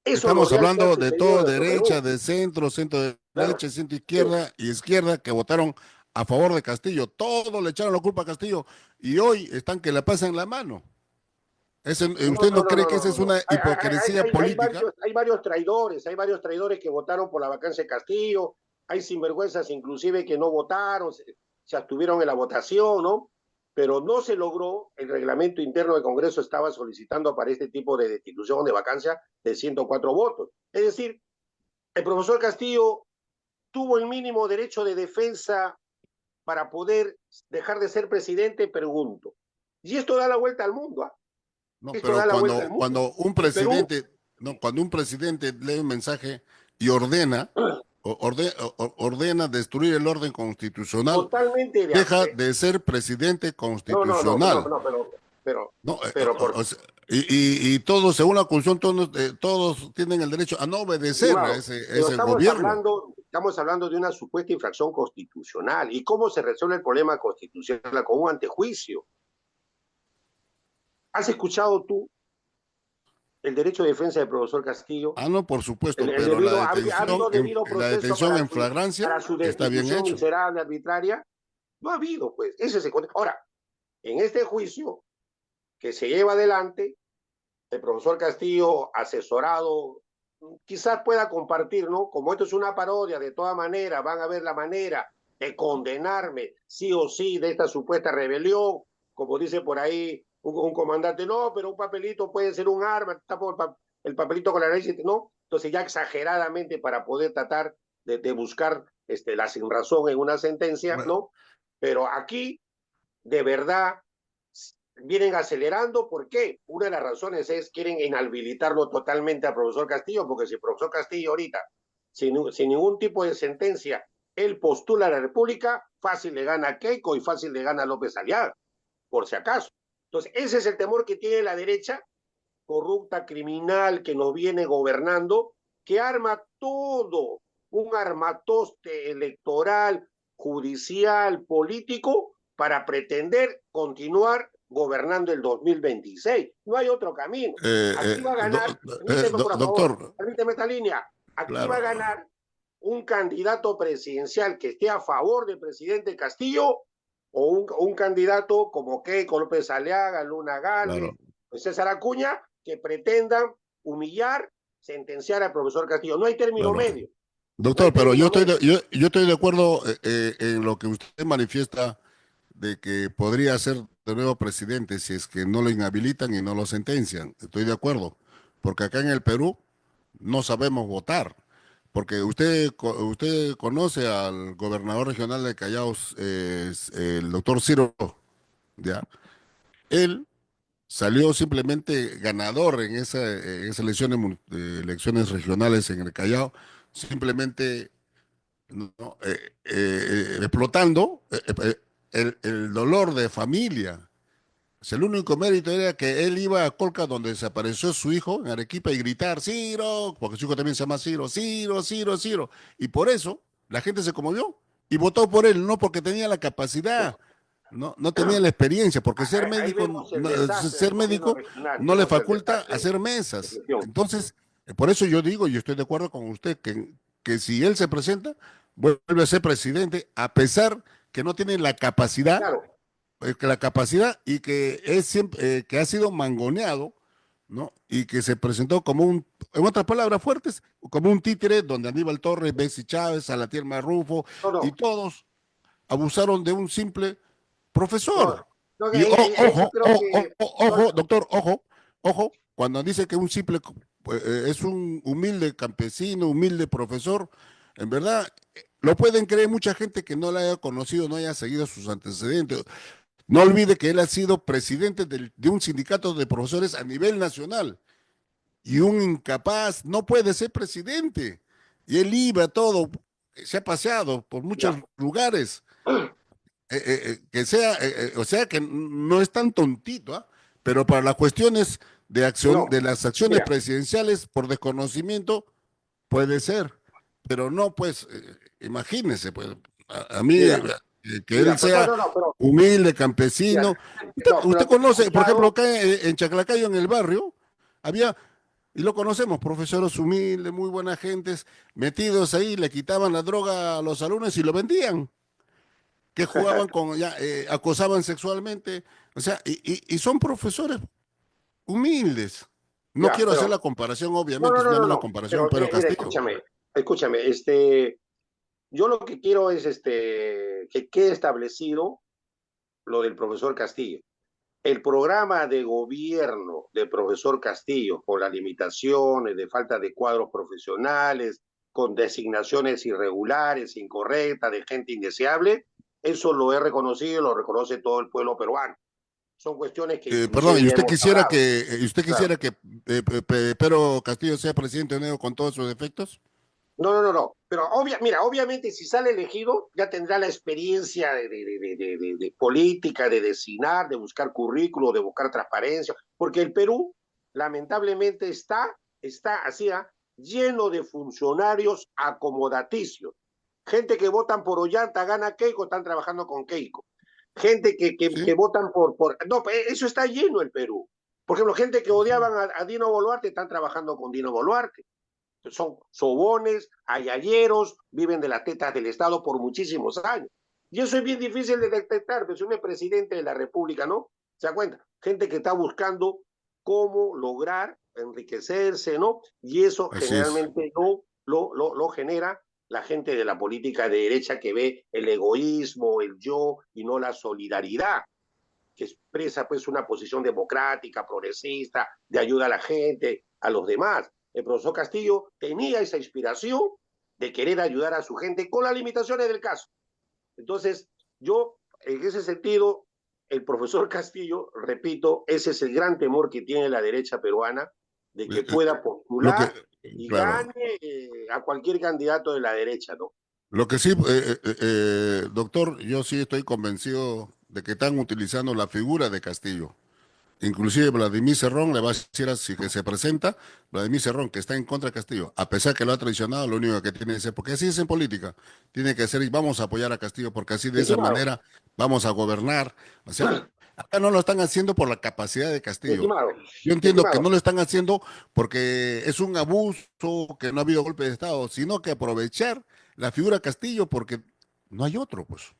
Eso es lo Estamos real que ha hablando de sucedido en todo nuestro derecha, Perú. de centro, centro Claro, derecha, centro sí. izquierda y izquierda, que votaron a favor de Castillo. Todos le echaron la culpa a Castillo y hoy están que la pasan la mano. No, ¿Usted no, no no, cree no, que esa no, es no. una hipocresía política? Hay varios traidores que votaron por la vacancia de Castillo, hay sinvergüenzas inclusive que no votaron, se abstuvieron en la votación, ¿no? Pero no se logró, el reglamento interno del Congreso estaba solicitando para este tipo de destitución de vacancia de 104 votos. Es decir, el profesor Castillo tuvo el mínimo derecho de defensa para poder dejar de ser presidente, pregunto. Y esto da la vuelta al mundo, ¿ah? No, Esto pero da la vuelta al mundo. El Perú, cuando un presidente lee un mensaje y ordena destruir el orden constitucional, totalmente de deja acuerdo. de ser presidente No, no, no, no, constitucional. no, No, pero por, o sea, y todos, según la Constitución, todos tienen el derecho a no obedecer a estimado, pero ese gobierno. estamos hablando de una supuesta infracción constitucional. ¿Y cómo se resuelve el problema constitucional? Con un antejuicio. ¿Has escuchado tú el derecho de defensa del profesor Castillo? No, por supuesto, El pero debido, ha habido debido la proceso detención en flagrancia para su está bien destitución hecho. miserable, arbitraria. No ha habido, pues. Ese es el contexto. Ahora, en este juicio que se lleva adelante, el profesor Castillo, asesorado, quizás pueda compartir, ¿no? Como esto es una parodia, de todas maneras van a ver la manera de condenarme, sí o sí, de esta supuesta rebelión, como dice por ahí un comandante, no, pero un papelito puede ser un arma, tapo el papelito con la nariz, ¿no? Entonces ya exageradamente para poder tratar de buscar la sin razón en una sentencia, Bueno, ¿no? Pero aquí, de verdad, vienen acelerando. ¿Por qué? Una de las razones es quieren inhabilitarlo totalmente al profesor Castillo, porque si el profesor Castillo ahorita, sin ningún tipo de sentencia, él postula a la República, fácil le gana a Keiko y fácil le gana a López Aliaga, por si acaso. Entonces, ese es el temor que tiene la derecha corrupta, criminal, que nos viene gobernando, que arma todo un armatoste electoral, judicial, político, para pretender continuar gobernando el 2026. No hay otro camino. eh, Aquí va a eh, do- ganar, permíteme por favor, doctor, permíteme esta línea, aquí va a claro, ganar un candidato presidencial que esté a favor del presidente Castillo o un candidato como Keiko López Aliaga, Luna claro, Galvez, César Acuña, que pretendan humillar, sentenciar al profesor Castillo. No hay término claro. medio, no hay Doctor, pero término medio. yo estoy de acuerdo en lo que usted manifiesta de que podría ser de nuevo presidente si es que no lo inhabilitan y no lo sentencian. Estoy de acuerdo, porque acá en el Perú no sabemos votar. Porque usted conoce al gobernador regional de Callao, el doctor Ciro, ¿ya? él salió simplemente ganador en esas elecciones, elecciones regionales en el Callao, simplemente ¿no? Explotando el dolor de familia. O sea, el único mérito era que él iba a Colca donde desapareció su hijo, en Arequipa, y gritar, Ciro, porque su hijo también se llama Ciro, Ciro, Ciro, Ciro. Y por eso la gente se conmovió y votó por él, no porque tenía la capacidad, no tenía la experiencia, porque ser Ahí médico, vemos el desastre ser del gobierno médico regional, no le vemos el faculta desastre hacer de mesas. gestión. Entonces, por eso yo digo, y estoy de acuerdo con usted, que si él se presenta, vuelve a ser presidente, a pesar que no tiene Claro, la capacidad y que es siempre, que ha sido mangoneado, ¿no? Y que se presentó como en otras palabras fuertes, como un títere donde Aníbal Torres, Bessie Chávez, Salatiel Marrufo no, y no, todos abusaron de un simple no, profesor. no, Y eso creo que ojo, doctor, ojo, cuando dice que un simple es un humilde campesino, humilde profesor, en verdad lo pueden creer mucha gente que no la haya conocido, no haya seguido sus antecedentes. No olvide que él ha sido presidente de un sindicato de profesores a nivel nacional y un incapaz no puede ser presidente. Y él iba todo, se ha paseado por muchos ya. lugares que sea, o sea que no es tan tontito, ¿ah? Pero para las cuestiones de acción, No, de las acciones mira, presidenciales por desconocimiento, puede ser, pero no, pues, imagínese, pues, a mí, mira, que él mira, pues no, sea no, no, pero humilde, mira, campesino. no, Usted pero te he conoce, por ejemplo, escuchado, acá en Chaclacayo, en el barrio, había, y lo conocemos, profesores humildes, muy buenas gentes, metidos ahí, le quitaban la droga a los alumnos y lo vendían que jugaban con, ya, acosaban sexualmente, o sea, y son profesores humildes. No ya, quiero hacer pero la comparación, no, obviamente, no, es no, una no, mala no, comparación, pero pero mira, Castillo. escúchame, yo lo que quiero es que quede establecido lo del profesor Castillo. El programa de gobierno del profesor Castillo, con las limitaciones de falta de cuadros profesionales, con designaciones irregulares, incorrectas, de gente indeseable, eso lo he reconocido y lo reconoce todo el pueblo peruano. Son cuestiones que Perdón, inclusive ya hemos hablado. ¿y usted Claro. quisiera que Pedro Castillo sea presidente de nuevo con todos sus defectos? No, no, no, no. Pero mira, obviamente si sale elegido, ya tendrá la experiencia de política, de designar, de buscar currículo, de buscar transparencia, porque el Perú, lamentablemente, está así, ¿ah? Lleno de funcionarios acomodaticios. Gente que votan por Ollanta, gana Keiko, están trabajando con Keiko. Gente que Sí. votan por. No, eso está lleno el Perú. Por ejemplo, gente que Ujú. odiaban a Dino Boluarte, están trabajando con Dino Boluarte. Son sobones, ayayeros, viven de las tetas del Estado por muchísimos años. Y eso es bien difícil de detectar, pues uno es presidente de la República, ¿no? ¿Se da cuenta? Gente que está buscando cómo lograr enriquecerse, ¿no? Y eso Así es. generalmente no lo genera la gente de la política de derecha que ve el egoísmo, el yo y no la solidaridad, que expresa pues una posición democrática, progresista, de ayuda a la gente, a los demás. El profesor Castillo tenía esa inspiración de querer ayudar a su gente con las limitaciones del caso. Entonces, yo, en ese sentido, el profesor Castillo, repito, ese es el gran temor que tiene la derecha peruana, de Eh, que eh, pueda Lo que, postular y claro, gane a cualquier candidato de la derecha, ¿no? lo que sí, doctor, yo sí estoy convencido de que están utilizando la figura de Castillo. Inclusive Vladimir Cerrón le va a decir así que se presenta, Vladimir Cerrón, que está en contra de Castillo, a pesar que lo ha traicionado, lo único que tiene que ser, porque así es en política, tiene que ser y vamos a apoyar a Castillo, porque así de esa Estimado, manera vamos a gobernar. O sea, acá no lo están haciendo por la capacidad de Castillo. estimado, Yo entiendo que estimado, no lo están haciendo porque es un abuso, que no ha habido golpe de Estado, sino que aprovechar la figura Castillo porque no hay otro, pues.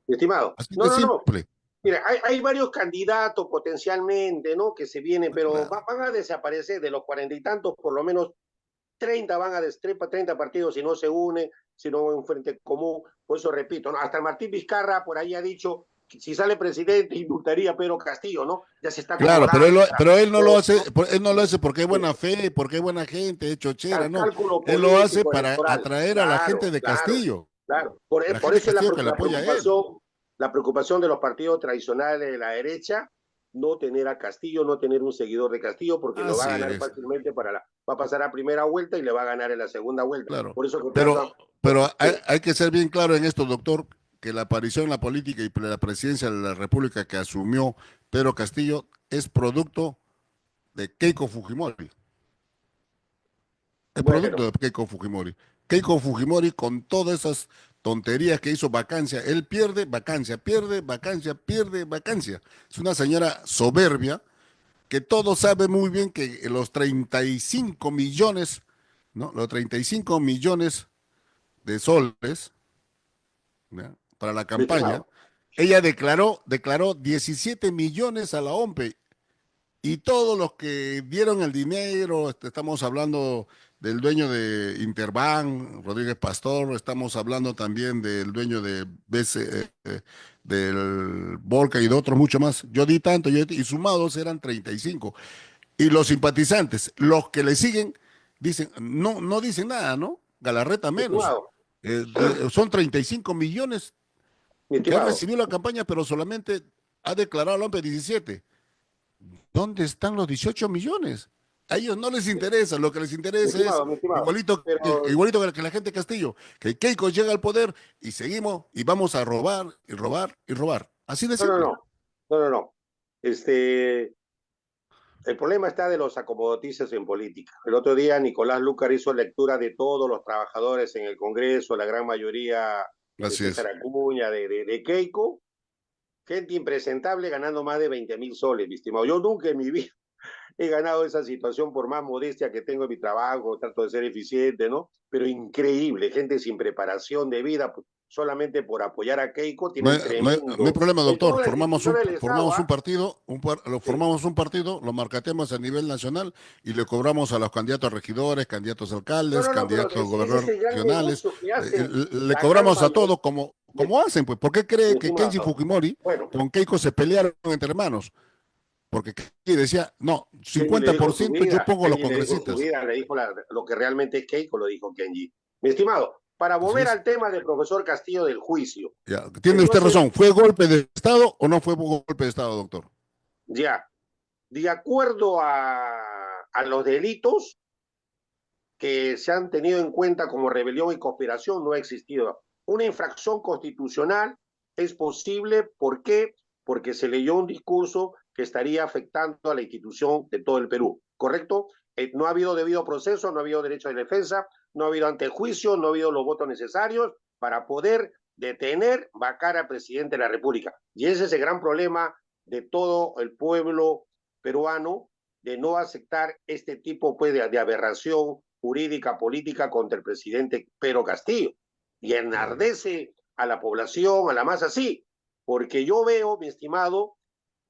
estimado. Así No, de no, no. simple. Mira, hay varios candidatos potencialmente, ¿no? Que se vienen, pero Claro. van a desaparecer de los cuarenta y tantos, por lo menos 30 van a destrepar, 30 partidos si no se unen, si no hay un frente común. Por eso repito, ¿no? Hasta Martín Vizcarra por ahí ha dicho que si sale presidente indultaría a Pedro Castillo, ¿no? Ya se está Claro, pero acomodando, pero él no lo hace, ¿no? él no lo hace porque hay buena fe, porque hay buena gente, es chochera, Al no. cálculo Él lo hace político para electoral. atraer a la gente Claro, de claro, Castillo, claro. a la Por gente de eso es Castillo que le apoya a él. la preocupación de los partidos tradicionales de la derecha no tener a Castillo, no tener un seguidor de Castillo, porque lo va a Así ganar es, fácilmente va a pasar a primera vuelta y le va a ganar en la segunda vuelta. claro. Por eso que tratan, Pero dime, hay que ser bien claro en esto, doctor, que la aparición en la política y la presidencia de la República que asumió Pedro Castillo es producto de Keiko Fujimori. Es producto bueno, de Keiko Fujimori. Keiko Fujimori con todas esas tonterías que hizo vacancia, él pierde vacancia, pierde vacancia, pierde vacancia. Es una señora soberbia que todo sabe muy bien que los 35 millones, ¿no? Los 35 millones de soles, ¿ya? Para la mi campaña, estimado, ella declaró 17 millones a la OMPE y todos los que dieron el dinero, estamos hablando del dueño de Interbank, Rodríguez Pastor, estamos hablando también del dueño de BC, del Volca y de otros mucho más. Yo di tanto, y sumados eran 35. Y los simpatizantes, los que le siguen, dicen, no, no dicen nada, ¿no? Galarreta mi menos. estimado, Son 35 millones mi que ha estimado, recibido la campaña, pero solamente ha declarado al hombre 17. ¿Dónde están los 18 millones? A ellos no les interesa, lo que les interesa es mi estimado, pero igualito que la gente de Castillo, que Keiko llega al poder y seguimos y vamos a robar y robar y robar. Así de no, no, simple. no, no, no, no. Este, el problema está de los acomodoticios en política. El otro día Nicolás Lucar hizo lectura de todos los trabajadores en el Congreso, la gran mayoría de Así César es. Acuña, de Keiko, gente impresentable ganando más de 20.000 soles, mi estimado. Yo nunca en mi vida he ganado esa situación por más modestia que tengo en mi trabajo, trato de ser eficiente, ¿no? Pero increíble, gente sin preparación de vida, pues, solamente por apoyar a Keiko, tienen No hay tremendo, problema, en doctor. todas las instituciones del Estado, Formamos un ¿ah? partido, Sí. formamos un partido, lo marcateamos a nivel nacional y le cobramos a los candidatos a regidores, candidatos a No, alcaldes, no, no, pero candidatos a ese es gobernadores el gran regionales. negocio que hace Le la gran cobramos a mayoría, todos como hacen, pues. ¿Por qué mi cree que Kenji estimado. Fujimori Bueno, con Keiko se pelearon entre hermanos? Porque Kenji decía, no, Kenji le dijo su 50% yo vida, pongo a los Kenji le dijo su congresistas. vida, le dijo lo que realmente es Keiko, lo dijo Kenji. Mi estimado, para Así volver es. al tema del profesor Castillo del juicio. Ya. Tiene usted Entonces, razón. ¿Fue golpe de Estado o no fue golpe de Estado, doctor? ya, de acuerdo a los delitos que se han tenido en cuenta como rebelión y conspiración, no ha existido. Una infracción constitucional es posible, ¿por qué? Porque se leyó un discurso que estaría afectando a la institución de todo el Perú, ¿correcto? No ha habido debido proceso, no ha habido derecho de defensa, no ha habido antejuicio, no ha habido los votos necesarios para poder detener, vacar al presidente de la República. Y ese es el gran problema de todo el pueblo peruano, de no aceptar este tipo pues, de aberración jurídica, política contra el presidente Pedro Castillo. Y Claro. enardece a la población, a la masa, sí, porque yo veo, mi estimado,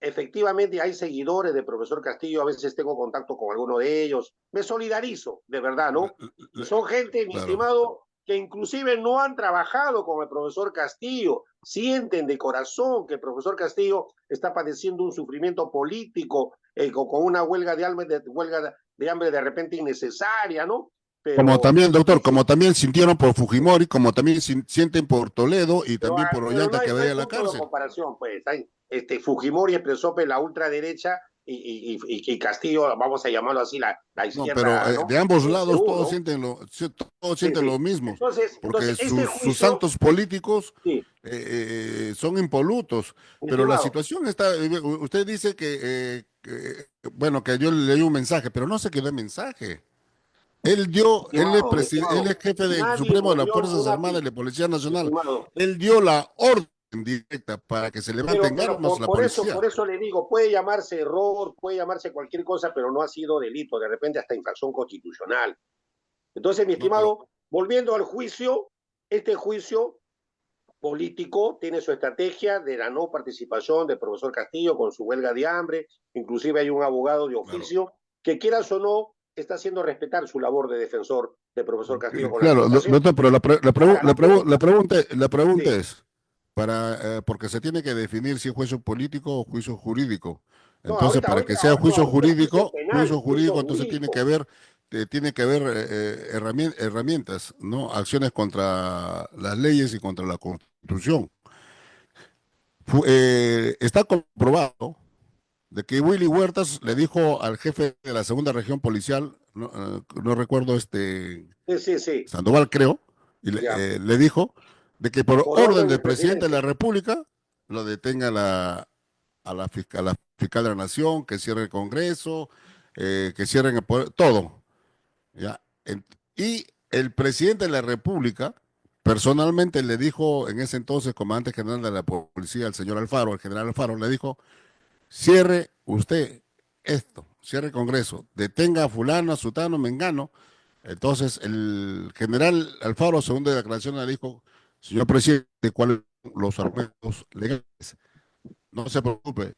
efectivamente hay seguidores del profesor Castillo, a veces tengo contacto con alguno de ellos, me solidarizo, de verdad, Le- ¿no? Y le- son gente, mi claro. estimado, que inclusive no han trabajado con el profesor Castillo, sienten de corazón que el profesor Castillo está padeciendo un sufrimiento político, con una huelga de hambre de repente innecesaria, ¿no? Como Pero, también, doctor, ese, como también sintieron por Fujimori, como también sienten por Toledo y pero, también por pero Ollanta que no vaya hay a la punto de cárcel. comparación, pues. Fujimori expresó pues, la ultraderecha y Castillo, vamos a llamarlo así, la No, pero izquierda, ¿no? de ambos En lados Perú, ¿no? todos Sí, sienten sí. lo mismo, Entonces porque este sus juicio, santos políticos sí, son impolutos. mi Pero la estimado, situación está, usted dice bueno, que yo le leí un mensaje, pero no se quedó el mensaje. mi Él es estimado, jefe nadie supremo de las volvió Fuerzas una, Armadas y la Policía mi Nacional. estimado, Él dio la orden directa para que se levanten pero armas la policía. por eso le digo, puede llamarse error, puede llamarse cualquier cosa, pero no ha sido delito, de repente hasta infracción constitucional. Entonces, mi No, pero estimado, volviendo al juicio, este juicio político tiene su estrategia de la no participación del profesor Castillo con su huelga de hambre, inclusive hay un abogado de claro. oficio que quieras o no está haciendo respetar su labor de defensor del profesor Castillo con la Claro, acusación. doctor, pero Ahora, la pregunta, la pregunta sí, es, porque se tiene que definir si es juicio político o juicio jurídico. no, Entonces, para que sea ahorita es juicio juicio jurídico, entonces jurídico. tiene que haber herramientas, ¿no? Acciones contra las leyes y contra la Constitución. Está comprobado de que Willy Huertas le dijo al jefe de la segunda región policial, no, no recuerdo Sí, sí, sí, Sandoval creo, y ya. le dijo de que por Por orden orden del del presidente de la presidente. República lo detenga a la fiscal de la Nación, que cierre el Congreso, que cierren el poder, todo. ¿Ya? Y el presidente de la República personalmente le dijo en ese entonces, comandante general de la policía, el señor Alfaro, el general Alfaro, le dijo, cierre usted esto, cierre el Congreso, detenga a fulano, a sutano, mengano. Entonces el general Alfaro, según la declaración, le dijo, señor presidente, ¿cuáles son los argumentos legales? No se preocupe,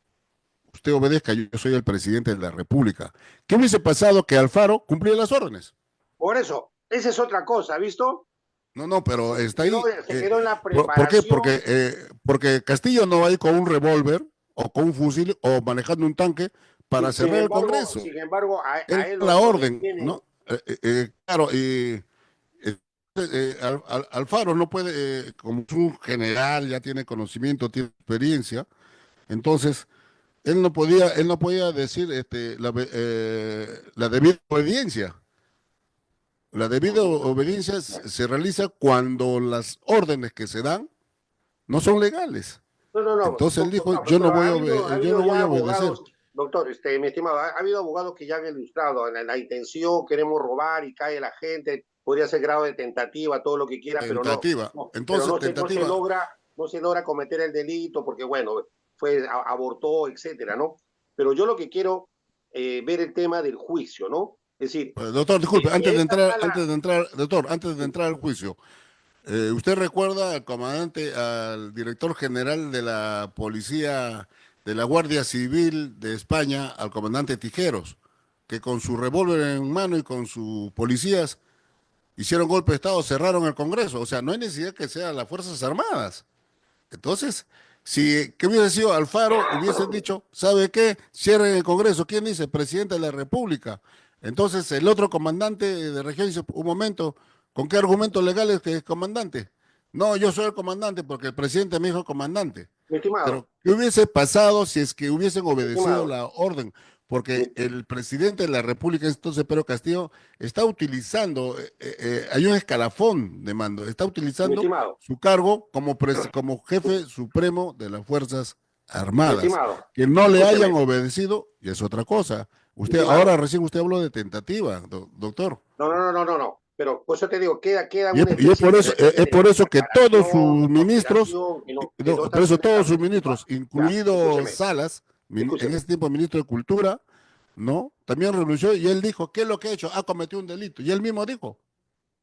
usted obedezca, yo soy el presidente de la República. ¿Qué hubiese pasado que Alfaro cumplía las órdenes? Por eso, esa es otra cosa, ¿visto? No, no, pero está Quedó, ahí. se quedó en la ¿Por qué? preparación. Porque Castillo no va a ir con un revólver o con un fusil o manejando un tanque para cerrar el Congreso. Sin embargo, a Él él da la lo orden, detienen. ¿no? Claro, y Alfaro no puede, como es un general, ya tiene conocimiento, tiene experiencia, entonces él no podía decir la debida obediencia. La debida obediencia se realiza cuando las órdenes que se dan no son legales. No, no, no, Entonces él dijo, doctor, pero ha yo habido no voy ya a obedecer. abogados, doctor, mi estimado, ha habido abogados que ya han ilustrado la intención, queremos robar y cae la gente, podría ser grado de tentativa, todo lo que quiera, pero no, Tentativa. no, pero Entonces, tentativa. no se logra cometer el delito porque, bueno, abortó, etcétera, ¿no? Pero yo lo que quiero ver el tema del juicio, ¿no? Es decir, Doctor, disculpe, que esta sala, doctor, antes de entrar al juicio, ¿usted recuerda al comandante, al director general de la policía de la Guardia Civil de España, al comandante Tijeros, que con su revólver en mano y con sus policías hicieron golpe de Estado, cerraron el Congreso? O sea, no hay necesidad que sean las Fuerzas Armadas. Entonces, si que hubiese sido Alfaro, hubiesen dicho, ¿sabe qué? Cierren el Congreso. ¿Quién dice? El presidente de la República. Entonces, el otro comandante de región dice, un momento, ¿con qué argumentos legales que es comandante? No, yo soy el comandante porque el presidente me dijo comandante. mi estimado, Pero, ¿qué hubiese pasado si es que hubiesen mi obedecido estimado, la orden? Porque mi, el presidente de la República, entonces Pedro Castillo, está utilizando, hay un escalafón de mando, está mi utilizando estimado, su cargo como jefe supremo de las Fuerzas mi Armadas. estimado, Que no le hayan escúcheme, obedecido, y es otra cosa. mi Usted, ahora estimado. recién usted habló de tentativa, doctor. No, no, no, no, no, no. Pero por eso te digo, queda Y es, una especie de es repente por de eso que todos preparación, sus de ministros, conspiración, que no no, está por eso todos sus fundamentado. ministros, Ya, incluido escúcheme, Salas, en escúcheme. ese tiempo ministro de Cultura, ¿no? También renunció y él dijo, ¿qué es lo que ha hecho? Ha cometido un delito. Y él mismo dijo,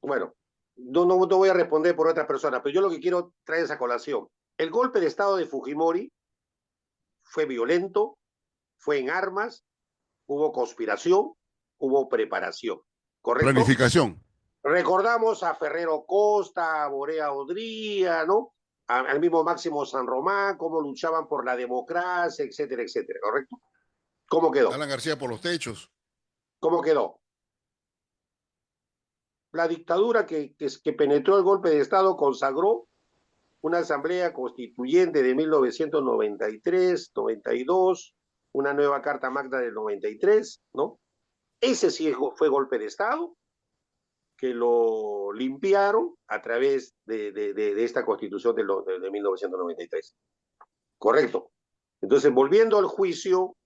Bueno, no voy a responder por otra persona, pero yo lo que quiero traer esa colación. El golpe de Estado de Fujimori fue violento, fue en armas, hubo conspiración, hubo preparación, ¿correcto? planificación. Recordamos a Ferrero Costa, a Borea Odría, ¿no? Al mismo Máximo San Román, cómo luchaban por la democracia, etcétera, etcétera, ¿correcto? ¿Cómo quedó? Alan García por los techos. ¿Cómo quedó? La dictadura que penetró el golpe de Estado consagró una asamblea constituyente de 1993, 92, una nueva Carta Magna del 93, ¿no? Ese sí fue golpe de Estado, que lo limpiaron a través de esta constitución de 1993. Correcto. Entonces, volviendo al juicio,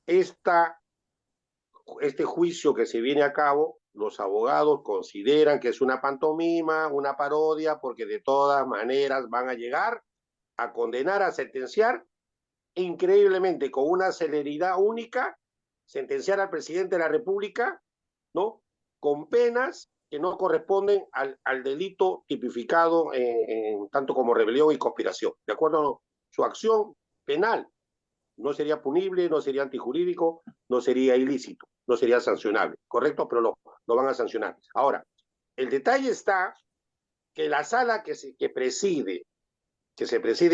esta este juicio que se viene a cabo, los abogados consideran que es una pantomima, una parodia, porque de todas maneras van a llegar a condenar, a sentenciar, increíblemente con una celeridad única, sentenciar al presidente de la República, ¿no? Con penas que no corresponden al delito tipificado tanto como rebelión y conspiración. De acuerdo a su acción penal, no sería punible, no sería antijurídico, no sería ilícito, no sería sancionable, ¿correcto? Pero lo van a sancionar. Ahora, el detalle está que la sala que se preside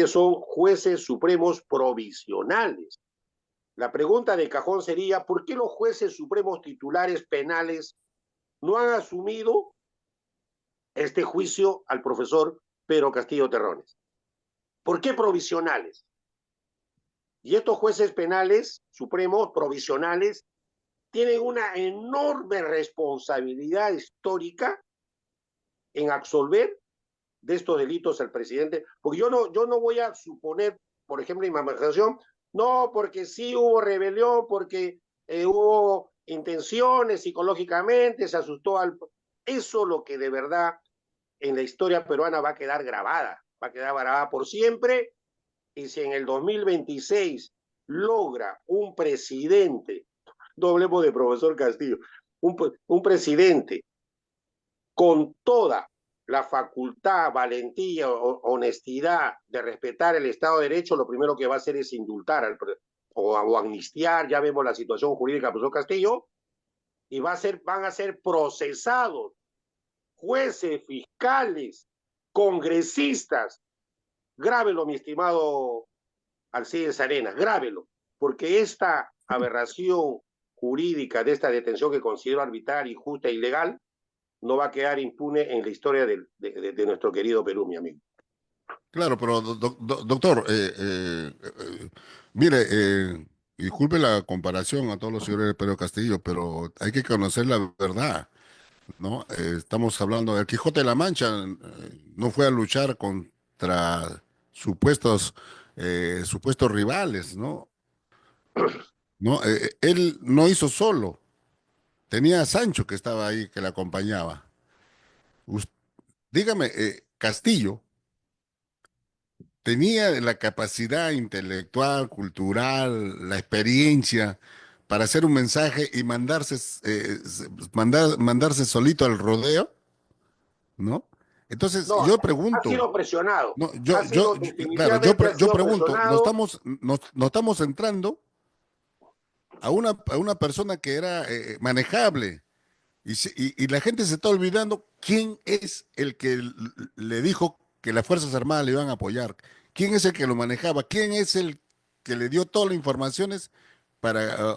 son jueces supremos provisionales. La pregunta de cajón sería, ¿por qué los jueces supremos titulares penales no han asumido este juicio al profesor Pedro Castillo Terrones? ¿Por qué provisionales? Y estos jueces penales supremos, provisionales, tienen una enorme responsabilidad histórica en absolver de estos delitos al presidente, porque yo no voy a suponer, por ejemplo, en mi imaginación, no, porque sí hubo rebelión, porque hubo intenciones psicológicamente, se asustó al... Eso lo que de verdad en la historia peruana va a quedar grabada por siempre, y si en el 2026 logra un presidente, no hablemos de profesor Castillo, un presidente con toda la facultad, valentía, honestidad de respetar el Estado de Derecho, lo primero que va a hacer es indultar o amnistiar, ya vemos la situación jurídica del profesor Castillo, y van a ser procesados jueces, fiscales, congresistas. Grábelo, mi estimado Alcides Arenas, grábelo, porque esta aberración jurídica de esta detención que considero arbitraria, injusta e ilegal, no va a quedar impune en la historia de nuestro querido Perú, mi amigo. Claro, pero doctor, mire, disculpe la comparación a todos los señores de Pedro Castillo, pero hay que conocer la verdad, ¿no? Estamos hablando del Quijote de la Mancha, no fue a luchar contra supuestos rivales, ¿no? ¿No? Él no hizo solo, tenía a Sancho que estaba ahí, que le acompañaba. Us- Dígame, Castillo tenía la capacidad intelectual, cultural, la experiencia para hacer un mensaje y mandarse solito al rodeo, ¿no? Entonces, No, yo ha pregunto, sido presionado, no, definitivamente ha yo sido pregunto, presionado. no estamos entrando a una persona que era manejable y la gente se está olvidando quién es el que le dijo que las Fuerzas Armadas le iban a apoyar, quién es el que lo manejaba, quién es el que le dio todas las informaciones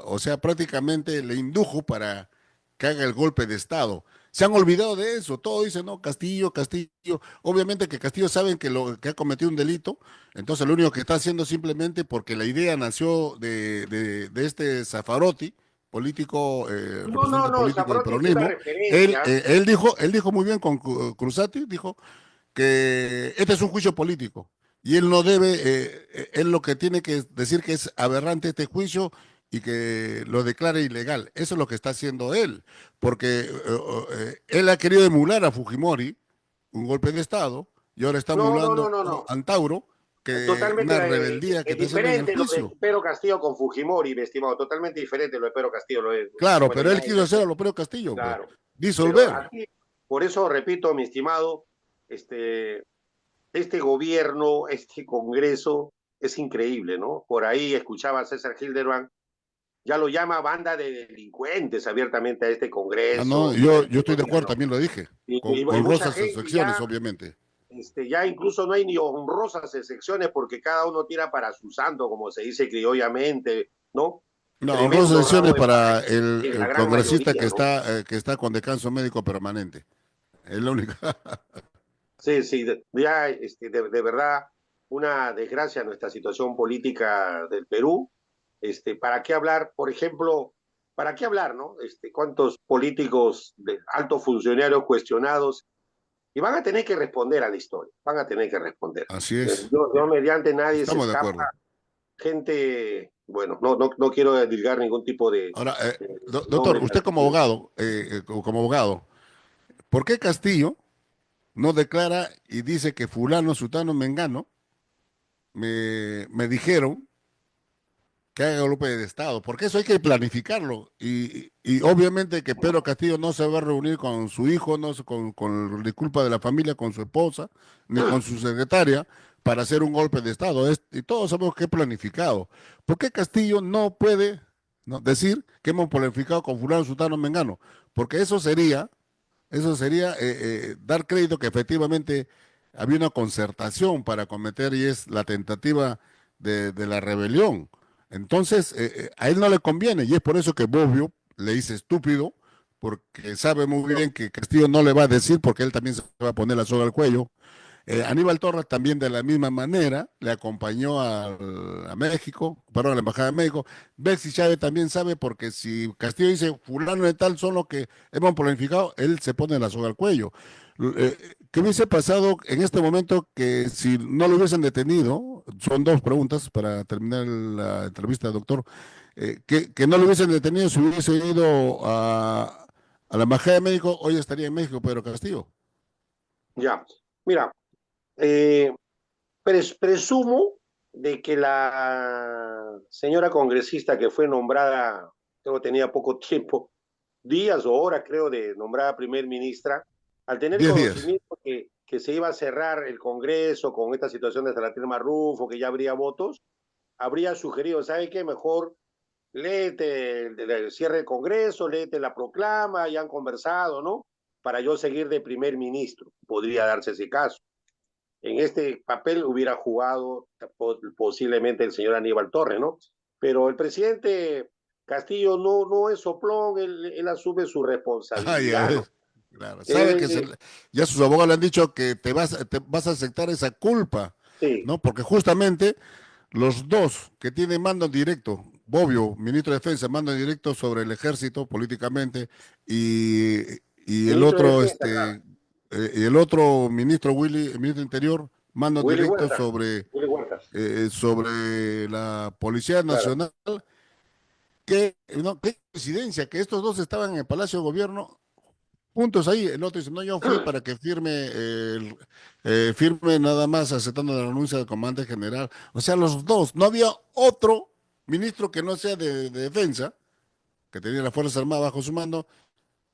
o sea, prácticamente le indujo para que haga el golpe de Estado. Se han olvidado de eso, todo dice, no, Castillo, Castillo. Obviamente que Castillo saben que ha cometido un delito, entonces lo único que está haciendo simplemente porque la idea nació de este Zafarotti, político, No, no, representante no, político del Zaprotti es una peronismo. referencia. Él dijo muy bien con Cruzati, dijo que este es un juicio político y él no debe, él lo que tiene que decir que es aberrante este juicio y que lo declare ilegal. Eso es lo que está haciendo él, porque él ha querido emular a Fujimori, un golpe de Estado, y ahora está No, no, no, emulando no, no. a Antauro, que Totalmente una rebeldía que es está haciendo en el diferente lo de juicio. Pedro Castillo con Fujimori, mi estimado. Totalmente diferente lo de Pedro Castillo. Claro, Bueno, pero ya, él quiso hacer a lo Pedro Castillo, pues, claro. Pero disolver. aquí, por eso repito, mi estimado, este, este gobierno, este Congreso, es increíble, ¿no? Por ahí escuchaba a César Hildebrand, ya lo llama banda de delincuentes abiertamente a este Ah, no, Congreso, a yo este estoy de acuerdo, gobierno. también lo dije, con Y mucha honrosas gente excepciones, ya, obviamente. ya incluso no hay ni honrosas excepciones porque cada uno tira para su santo, como se dice criollamente, ¿no? No, honrosas Tremendo excepciones rabo de paja para en la el gran congresista mayoría, ¿no? que está con descanso médico permanente. Es la única. Sí, sí, ya de verdad una desgracia nuestra situación política del Perú. ¿Para qué hablar? Por ejemplo, ¿para qué hablar, no? ¿Cuántos políticos de altos funcionarios cuestionados? Y van a tener que responder a la historia, van a tener que responder. Así es. Yo mediante nadie se Estamos de escapa. acuerdo. Gente, bueno, no quiero divulgar ningún tipo Ahora, de doctor, nombre usted como personal. abogado, como abogado, ¿por qué Castillo no declara y dice que fulano, sutano, mengano me dijeron que haga golpe de Estado? Porque eso hay que planificarlo. Y obviamente que Pedro Castillo no se va a reunir con su hijo, no se- con disculpa de la familia, con su esposa, ni con su secretaria, para hacer un golpe de Estado. Y todos sabemos que es planificado. ¿Por qué Castillo no puede, no, decir que hemos planificado con fulano, sutano, mengano? Porque eso sería dar crédito que efectivamente había una concertación para cometer y es la tentativa de la rebelión. Entonces, a él no le conviene y es por eso que Bobbio le dice estúpido, porque sabe muy bien que Castillo no le va a decir, porque él también se va a poner la soga al cuello, Aníbal Torres también de la misma manera le acompañó a México, perdón, a la Embajada de México. Bexy Chávez también sabe porque si Castillo dice fulano de tal son los que hemos planificado, él se pone la soga al cuello. ¿Qué hubiese pasado en este momento que si no lo hubiesen detenido? Son dos preguntas para terminar la entrevista, doctor. Que no lo hubiesen detenido si hubiese ido a la Embajada de México, hoy estaría en México Pedro Castillo. Ya, mira, eh, presumo de que la señora congresista que fue nombrada, creo que tenía poco tiempo, días o horas creo, de nombrada primer ministra, al tener 10 días. conocimiento que se iba a cerrar el Congreso con esta situación de Salatín Marrufo, que ya habría votos, habría sugerido, ¿sabe qué? Mejor léete el cierre del Congreso, léete la proclama, ya han conversado, ¿no? Para yo seguir de primer ministro. Podría darse ese caso. En este papel hubiera jugado posiblemente el señor Aníbal Torres, ¿no? Pero el presidente Castillo no es soplón, él asume su Ay, a responsabilidad, ¿no? ver. Claro, sabe que Él, ya sus abogados le han dicho que te vas a aceptar esa culpa, sí, ¿no? Porque justamente los dos que tienen mando directo, Bobbio, ministro de Defensa, mando directo sobre el ejército políticamente, y, y el ministro de otro, Defensa, claro, y el otro ministro Willy, el ministro de Interior, mando Willy directo Huerta, sobre, Willy Huertas, sobre la Policía claro. Nacional. No, qué coincidencia que estos dos estaban en el Palacio de Gobierno puntos ahí. El otro dice, no, yo fui para que firme, firme nada más aceptando la renuncia del comandante general. O sea, los dos. No había otro ministro que no sea de defensa, que tenía las Fuerzas Armadas bajo su mando,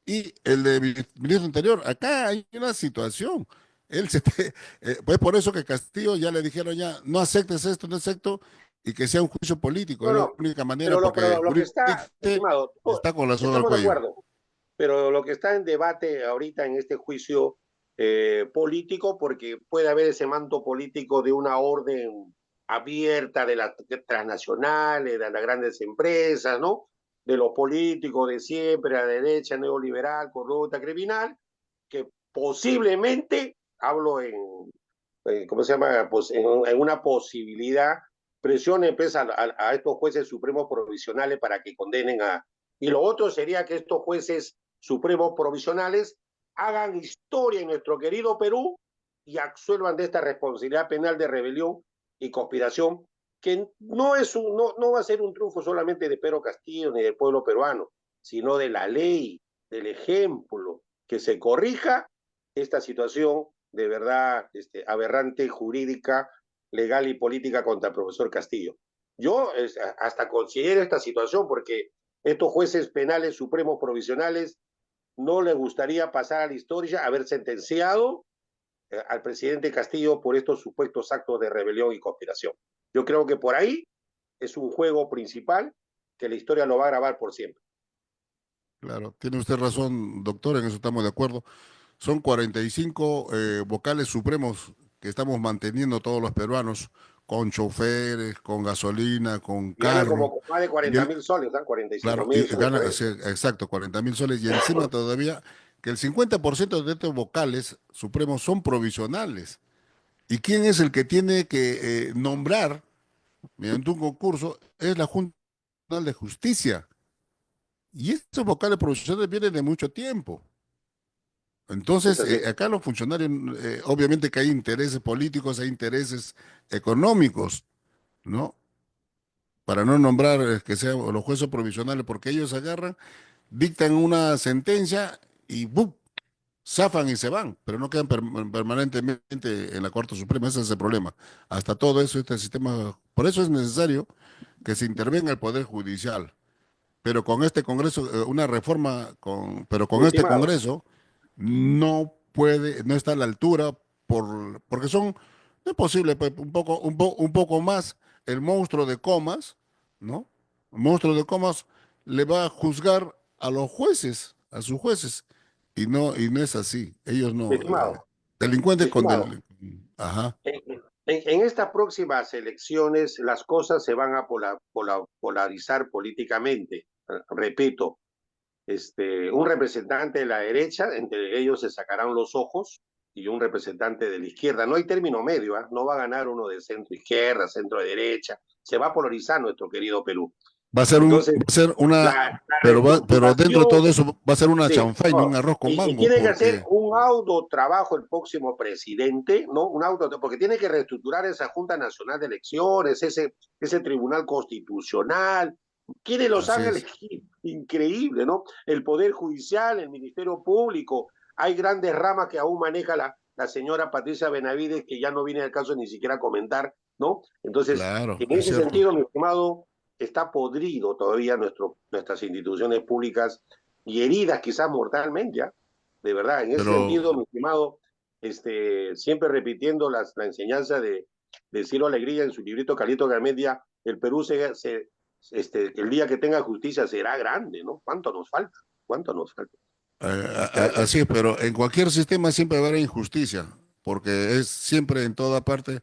y el de ministro interior. Acá hay una situación. Pues por eso que Castillo ya le dijeron ya, no aceptes esto, no acepto, y que sea un juicio político. No, Es la no, única manera, pero porque lo que está, jurídicamente estimado, está con la soga al estamos de cuello. acuerdo, pero lo que está en debate ahorita en este juicio político, porque puede haber ese manto político de una orden abierta de las transnacionales, de las grandes empresas, ¿no? De los políticos de siempre, a la derecha, neoliberal, corrupta, criminal, que posiblemente, hablo ¿cómo se llama? Pues en una posibilidad, presione pues, a estos jueces supremos provisionales para que condenen a... Y lo otro sería que estos jueces supremos provisionales hagan historia en nuestro querido Perú y absuelvan de esta responsabilidad penal de rebelión y conspiración, que no va a ser un triunfo solamente de Pedro Castillo ni del pueblo peruano, sino de la ley, del ejemplo, que se corrija esta situación de verdad aberrante jurídica, legal y política contra el profesor Castillo. Yo hasta considero esta situación porque estos jueces penales supremos provisionales no les gustaría pasar a la historia, haber sentenciado al presidente Castillo por estos supuestos actos de rebelión y conspiración. Yo creo que por ahí es un juego principal que la historia lo va a grabar por siempre. Claro, tiene usted razón, doctor, en eso estamos de acuerdo. Son 45 vocales supremos que estamos manteniendo todos los peruanos, con choferes, con gasolina, con Y ganan carro. como más de Y 40 él, mil soles, ¿no? 45 claro, mil y soles por gana, ahí. sí, exacto, 40.000 soles. Y encima todavía que el 50% de estos vocales supremos son provisionales. ¿Y quién es el que tiene que nombrar mediante un concurso? Es la Junta Nacional de Justicia. Y estos vocales provisionales vienen de mucho tiempo. Es Entonces, así. acá los funcionarios, obviamente que hay intereses políticos, hay intereses económicos, ¿no? Para no nombrar que sean los jueces provisionales, porque ellos agarran, dictan una sentencia y ¡bum! Zafan y se van, pero no quedan permanentemente en la Corte Suprema. Ese es el problema. Hasta todo eso, este sistema, por eso es necesario que se intervenga el Poder Judicial. Pero con este Congreso, una reforma, pero con este Estimado, Congreso no puede, no está a la altura porque no es posible, pues, un poco más el monstruo de comas, ¿no? El monstruo de comas le va a juzgar a los jueces, a sus jueces, y no es así. Ellos no, estimado, delincuentes con estimado. ajá, En estas próximas elecciones las cosas se van a polarizar políticamente. Repito, un representante de la derecha, entre ellos se sacarán los ojos, y un representante de la izquierda. No hay término medio, ¿eh? No va a ganar uno de centro izquierda, centro derecha. Se va a polarizar nuestro querido Perú. Entonces, Va a ser una, la pero dentro de reestructuración, todo eso va a ser una sí, chanfaina, un no. arroz con Y mango, tiene que hacer porque un auto trabajo el próximo presidente, ¿no? Un auto, porque tiene que reestructurar esa Junta Nacional de Elecciones, ese Tribunal Constitucional. Quiere Los así Ángeles, es. increíble, ¿no? El Poder Judicial, el Ministerio Público. Hay grandes ramas que aún maneja la señora Patricia Benavides, que ya no viene al caso ni siquiera a comentar, ¿no? Entonces, Claro, en es ese cierto. sentido, mi estimado, está podrido todavía nuestras instituciones públicas y heridas quizás mortalmente, ¿ya? De verdad, en ese Pero sentido, mi estimado, siempre repitiendo la enseñanza de Ciro Alegría en su librito Calito Garmendia, el Perú el día que tenga justicia será grande, ¿no? ¿Cuánto nos falta? ¿Cuánto nos falta? Gracias. así es, pero en cualquier sistema siempre va a haber injusticia, porque es siempre en toda parte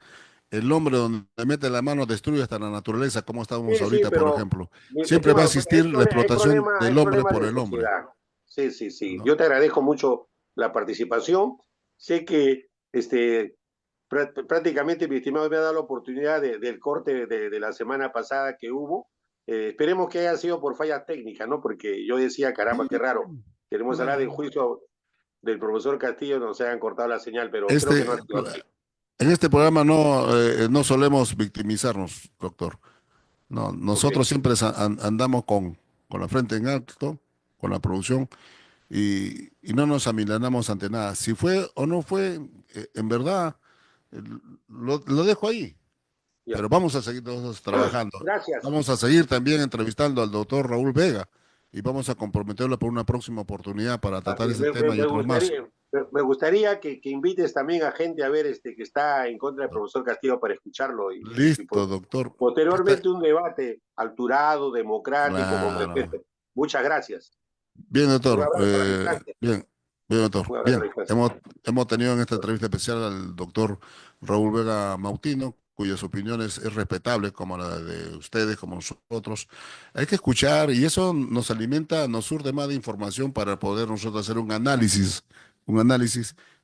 el hombre donde mete la mano destruye hasta la naturaleza, como estábamos Sí, sí, ahorita, por pero, ejemplo. mi Siempre va a estimado, existir la explotación hay del hombre problemas por de el hombre, sociedad. Sí, sí, sí. ¿no? Yo te agradezco mucho la participación. Sé que prácticamente mi estimado me ha dado la oportunidad del corte de la semana pasada que hubo. Esperemos que haya sido por falla técnica, ¿no? Porque yo decía, caramba, qué raro. Queremos hablar del No. juicio del profesor Castillo, nos hayan cortado la señal, pero creo que no ha Este, sido así. en este programa no solemos victimizarnos, doctor. No, Ok, nosotros siempre andamos con la frente en alto, con la producción, y no nos amilanamos ante nada. Si fue o no fue, en verdad, eh, lo dejo ahí, ya. pero vamos a seguir todos trabajando. Gracias. Vamos a seguir también entrevistando al doctor Raúl Vega y vamos a comprometerlo por una próxima oportunidad para tratar Así, este tema y otros más. me gustaría que invites también a gente a ver que está en contra del profesor Castillo para escucharlo Listo, doctor. posteriormente un debate alturado, democrático, con Claro. respeto. Muchas gracias. Bien, Un doctor. abrazo a la distancia. Bien, bien, doctor. Un abrazo a Bien, la distancia. hemos tenido en esta entrevista especial al doctor Raúl Vega Mautino, cuyas opiniones es respetable, como la de ustedes, como nosotros. Hay que escuchar y eso nos alimenta, nos surte más de información para poder nosotros hacer un análisis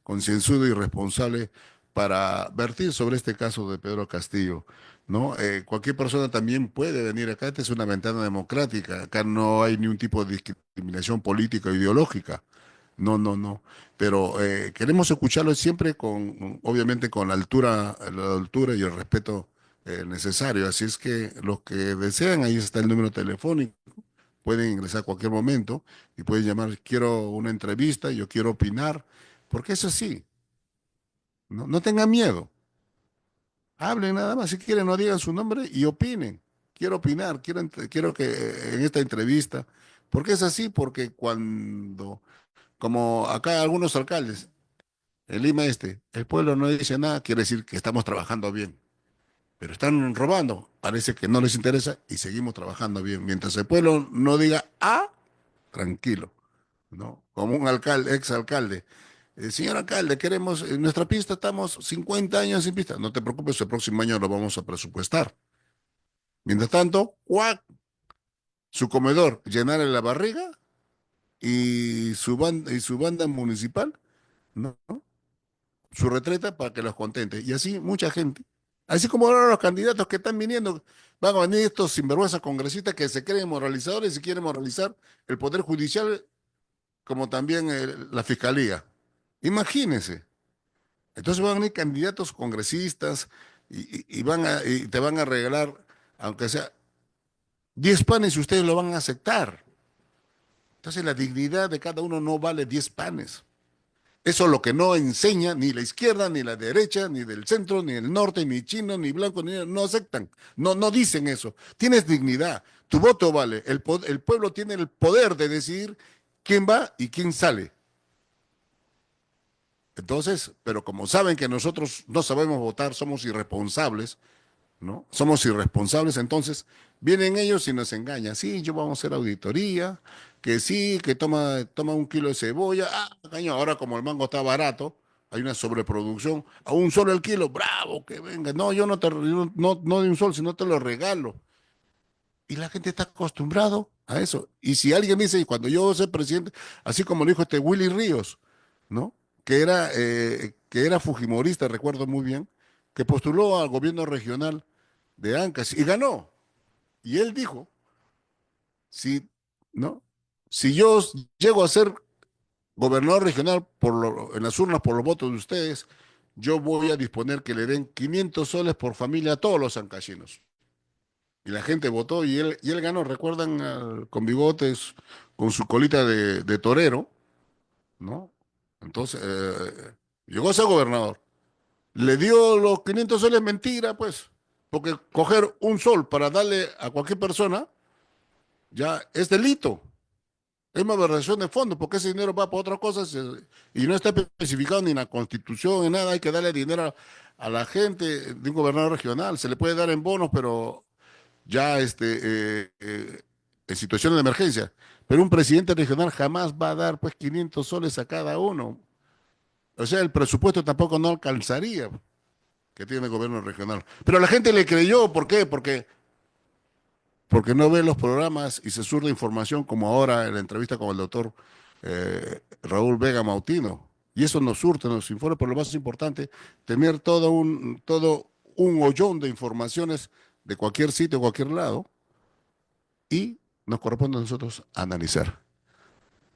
concienzudo y responsable para vertir sobre este caso de Pedro Castillo. ¿No? Cualquier persona también puede venir acá, esta es una ventana democrática, acá no hay ni un tipo de discriminación política o ideológica, no, no, no, pero queremos escucharlo siempre obviamente con la altura y el respeto necesario, así es que los que desean, ahí está el número telefónico, pueden ingresar a cualquier momento y pueden llamar, quiero una entrevista, yo quiero opinar, porque eso sí, no tengan miedo. Hablen nada más, si quieren, no digan su nombre y opinen. Quiero opinar, quiero que en esta entrevista, porque es así, porque como acá algunos alcaldes, en Lima el pueblo no dice nada, quiere decir que estamos trabajando bien, pero están robando, parece que no les interesa y seguimos trabajando bien. Mientras el pueblo no diga, tranquilo, ¿no? Como un alcalde, ex alcalde. Señor alcalde, queremos, en nuestra pista estamos 50 años sin pista. No te preocupes, el próximo año lo vamos a presupuestar. Mientras tanto, ¡cuac! Su comedor, llenarle la barriga y su banda municipal, ¿no? Su retreta para que los contente. Y así mucha gente. Así como ahora los candidatos que están viniendo, van a venir estos sinvergüenzas congresistas que se creen moralizadores y quieren moralizar el Poder Judicial como también la Fiscalía. Imagínense. Entonces van a venir candidatos congresistas y te van a regalar, aunque sea 10 panes y ustedes lo van a aceptar. Entonces la dignidad de cada uno no vale 10 panes. Eso es lo que no enseña ni la izquierda, ni la derecha, ni del centro, ni el norte, ni chino, ni blanco, no aceptan. No dicen eso. Tienes dignidad. Tu voto vale. El pueblo tiene el poder de decidir quién va y quién sale. Entonces, pero como saben que nosotros no sabemos votar, somos irresponsables, ¿no? Somos irresponsables, entonces vienen ellos y nos engañan. Sí, yo vamos a hacer auditoría, que sí, que toma un kilo de cebolla. Caño, ahora como el mango está barato, hay una sobreproducción, a un solo el kilo, bravo, que venga. No, yo no de un sol, sino te lo regalo. Y la gente está acostumbrado a eso. Y si alguien dice, y cuando yo soy presidente, así como lo dijo este Willy Ríos, ¿no? Que era que era fujimorista, recuerdo muy bien, que postuló al gobierno regional de Ancash y ganó. Y él dijo, si, ¿no? Si yo llego a ser gobernador regional en las urnas por los votos de ustedes, yo voy a disponer que le den 500 soles por familia a todos los ancallinos. Y la gente votó y él ganó. ¿Recuerdan con bigotes, con su colita de torero, ¿no? Entonces, llegó a ser gobernador. Le dio los 500 soles, mentira, pues. Porque coger un sol para darle a cualquier persona ya es delito. Es malversación de fondos, porque ese dinero va para otras cosas y no está especificado ni en la Constitución ni nada. Hay que darle dinero a la gente de un gobernador regional. Se le puede dar en bonos, pero ya en situaciones de emergencia. Pero un presidente regional jamás va a dar pues 500 soles a cada uno. O sea, el presupuesto tampoco no alcanzaría que tiene el gobierno regional. Pero la gente le creyó, ¿por qué? Porque no ve los programas y se surge información como ahora en la entrevista con el doctor Raúl Vega Mautino. Y eso nos surte, nos informa, pero lo más importante, tener todo un hoyón de informaciones de cualquier sitio, cualquier lado, y nos corresponde a nosotros analizar.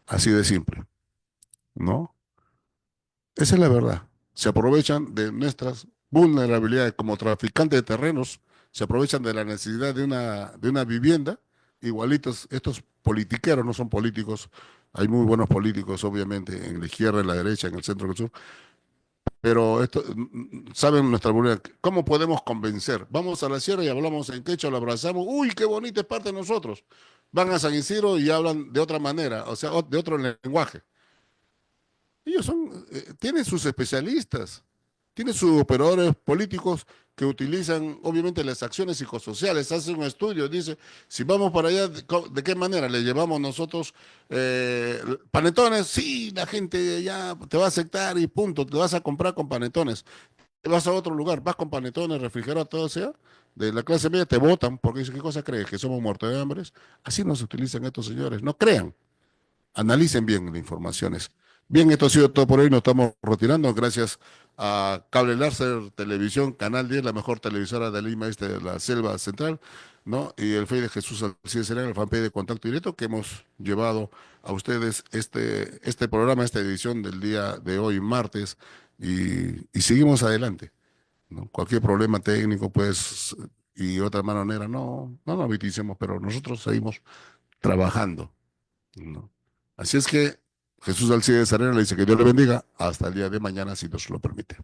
Así de simple, ¿no? Esa es la verdad. Se aprovechan de nuestras vulnerabilidades como traficantes de terrenos, se aprovechan de la necesidad de una vivienda. Igualitos, estos politiqueros no son políticos. Hay muy buenos políticos, obviamente, en la izquierda, en la derecha, en el centro, en el sur. Pero esto, saben nuestra vulnerabilidad. ¿Cómo podemos convencer? Vamos a la sierra y hablamos en quechua, lo abrazamos. Uy, qué bonita es parte de nosotros. Van a San Isidro y hablan de otra manera, o sea, de otro lenguaje. Ellos tienen sus especialistas, tienen sus operadores políticos que utilizan obviamente las acciones psicosociales, hacen un estudio, dice, si vamos para allá, ¿de qué manera le llevamos nosotros panetones? Sí, la gente ya te va a aceptar y punto, te vas a comprar con panetones. Te vas a otro lugar, vas con panetones, refrigerados, todo sea, de la clase media te votan porque dicen, ¿qué cosa crees? ¿Que somos muertos de hambre? Así nos utilizan estos señores, no crean. Analicen bien las informaciones. Bien, esto ha sido todo por hoy. Nos estamos retirando. Gracias a Cable Láser Televisión, Canal 10, la mejor televisora de Lima, de la Selva Central, ¿no? Y el Fey de Jesús Alcides Serena, el fanpage de Contacto Directo, que hemos llevado a ustedes este programa, esta edición del día de hoy, martes, y seguimos adelante, ¿no? Cualquier problema técnico, pues, y otra manera, no nos viticemos, pero nosotros seguimos trabajando, ¿no? Así es que Jesús Alcides Arena le dice que Dios le bendiga hasta el día de mañana, si Dios lo permite.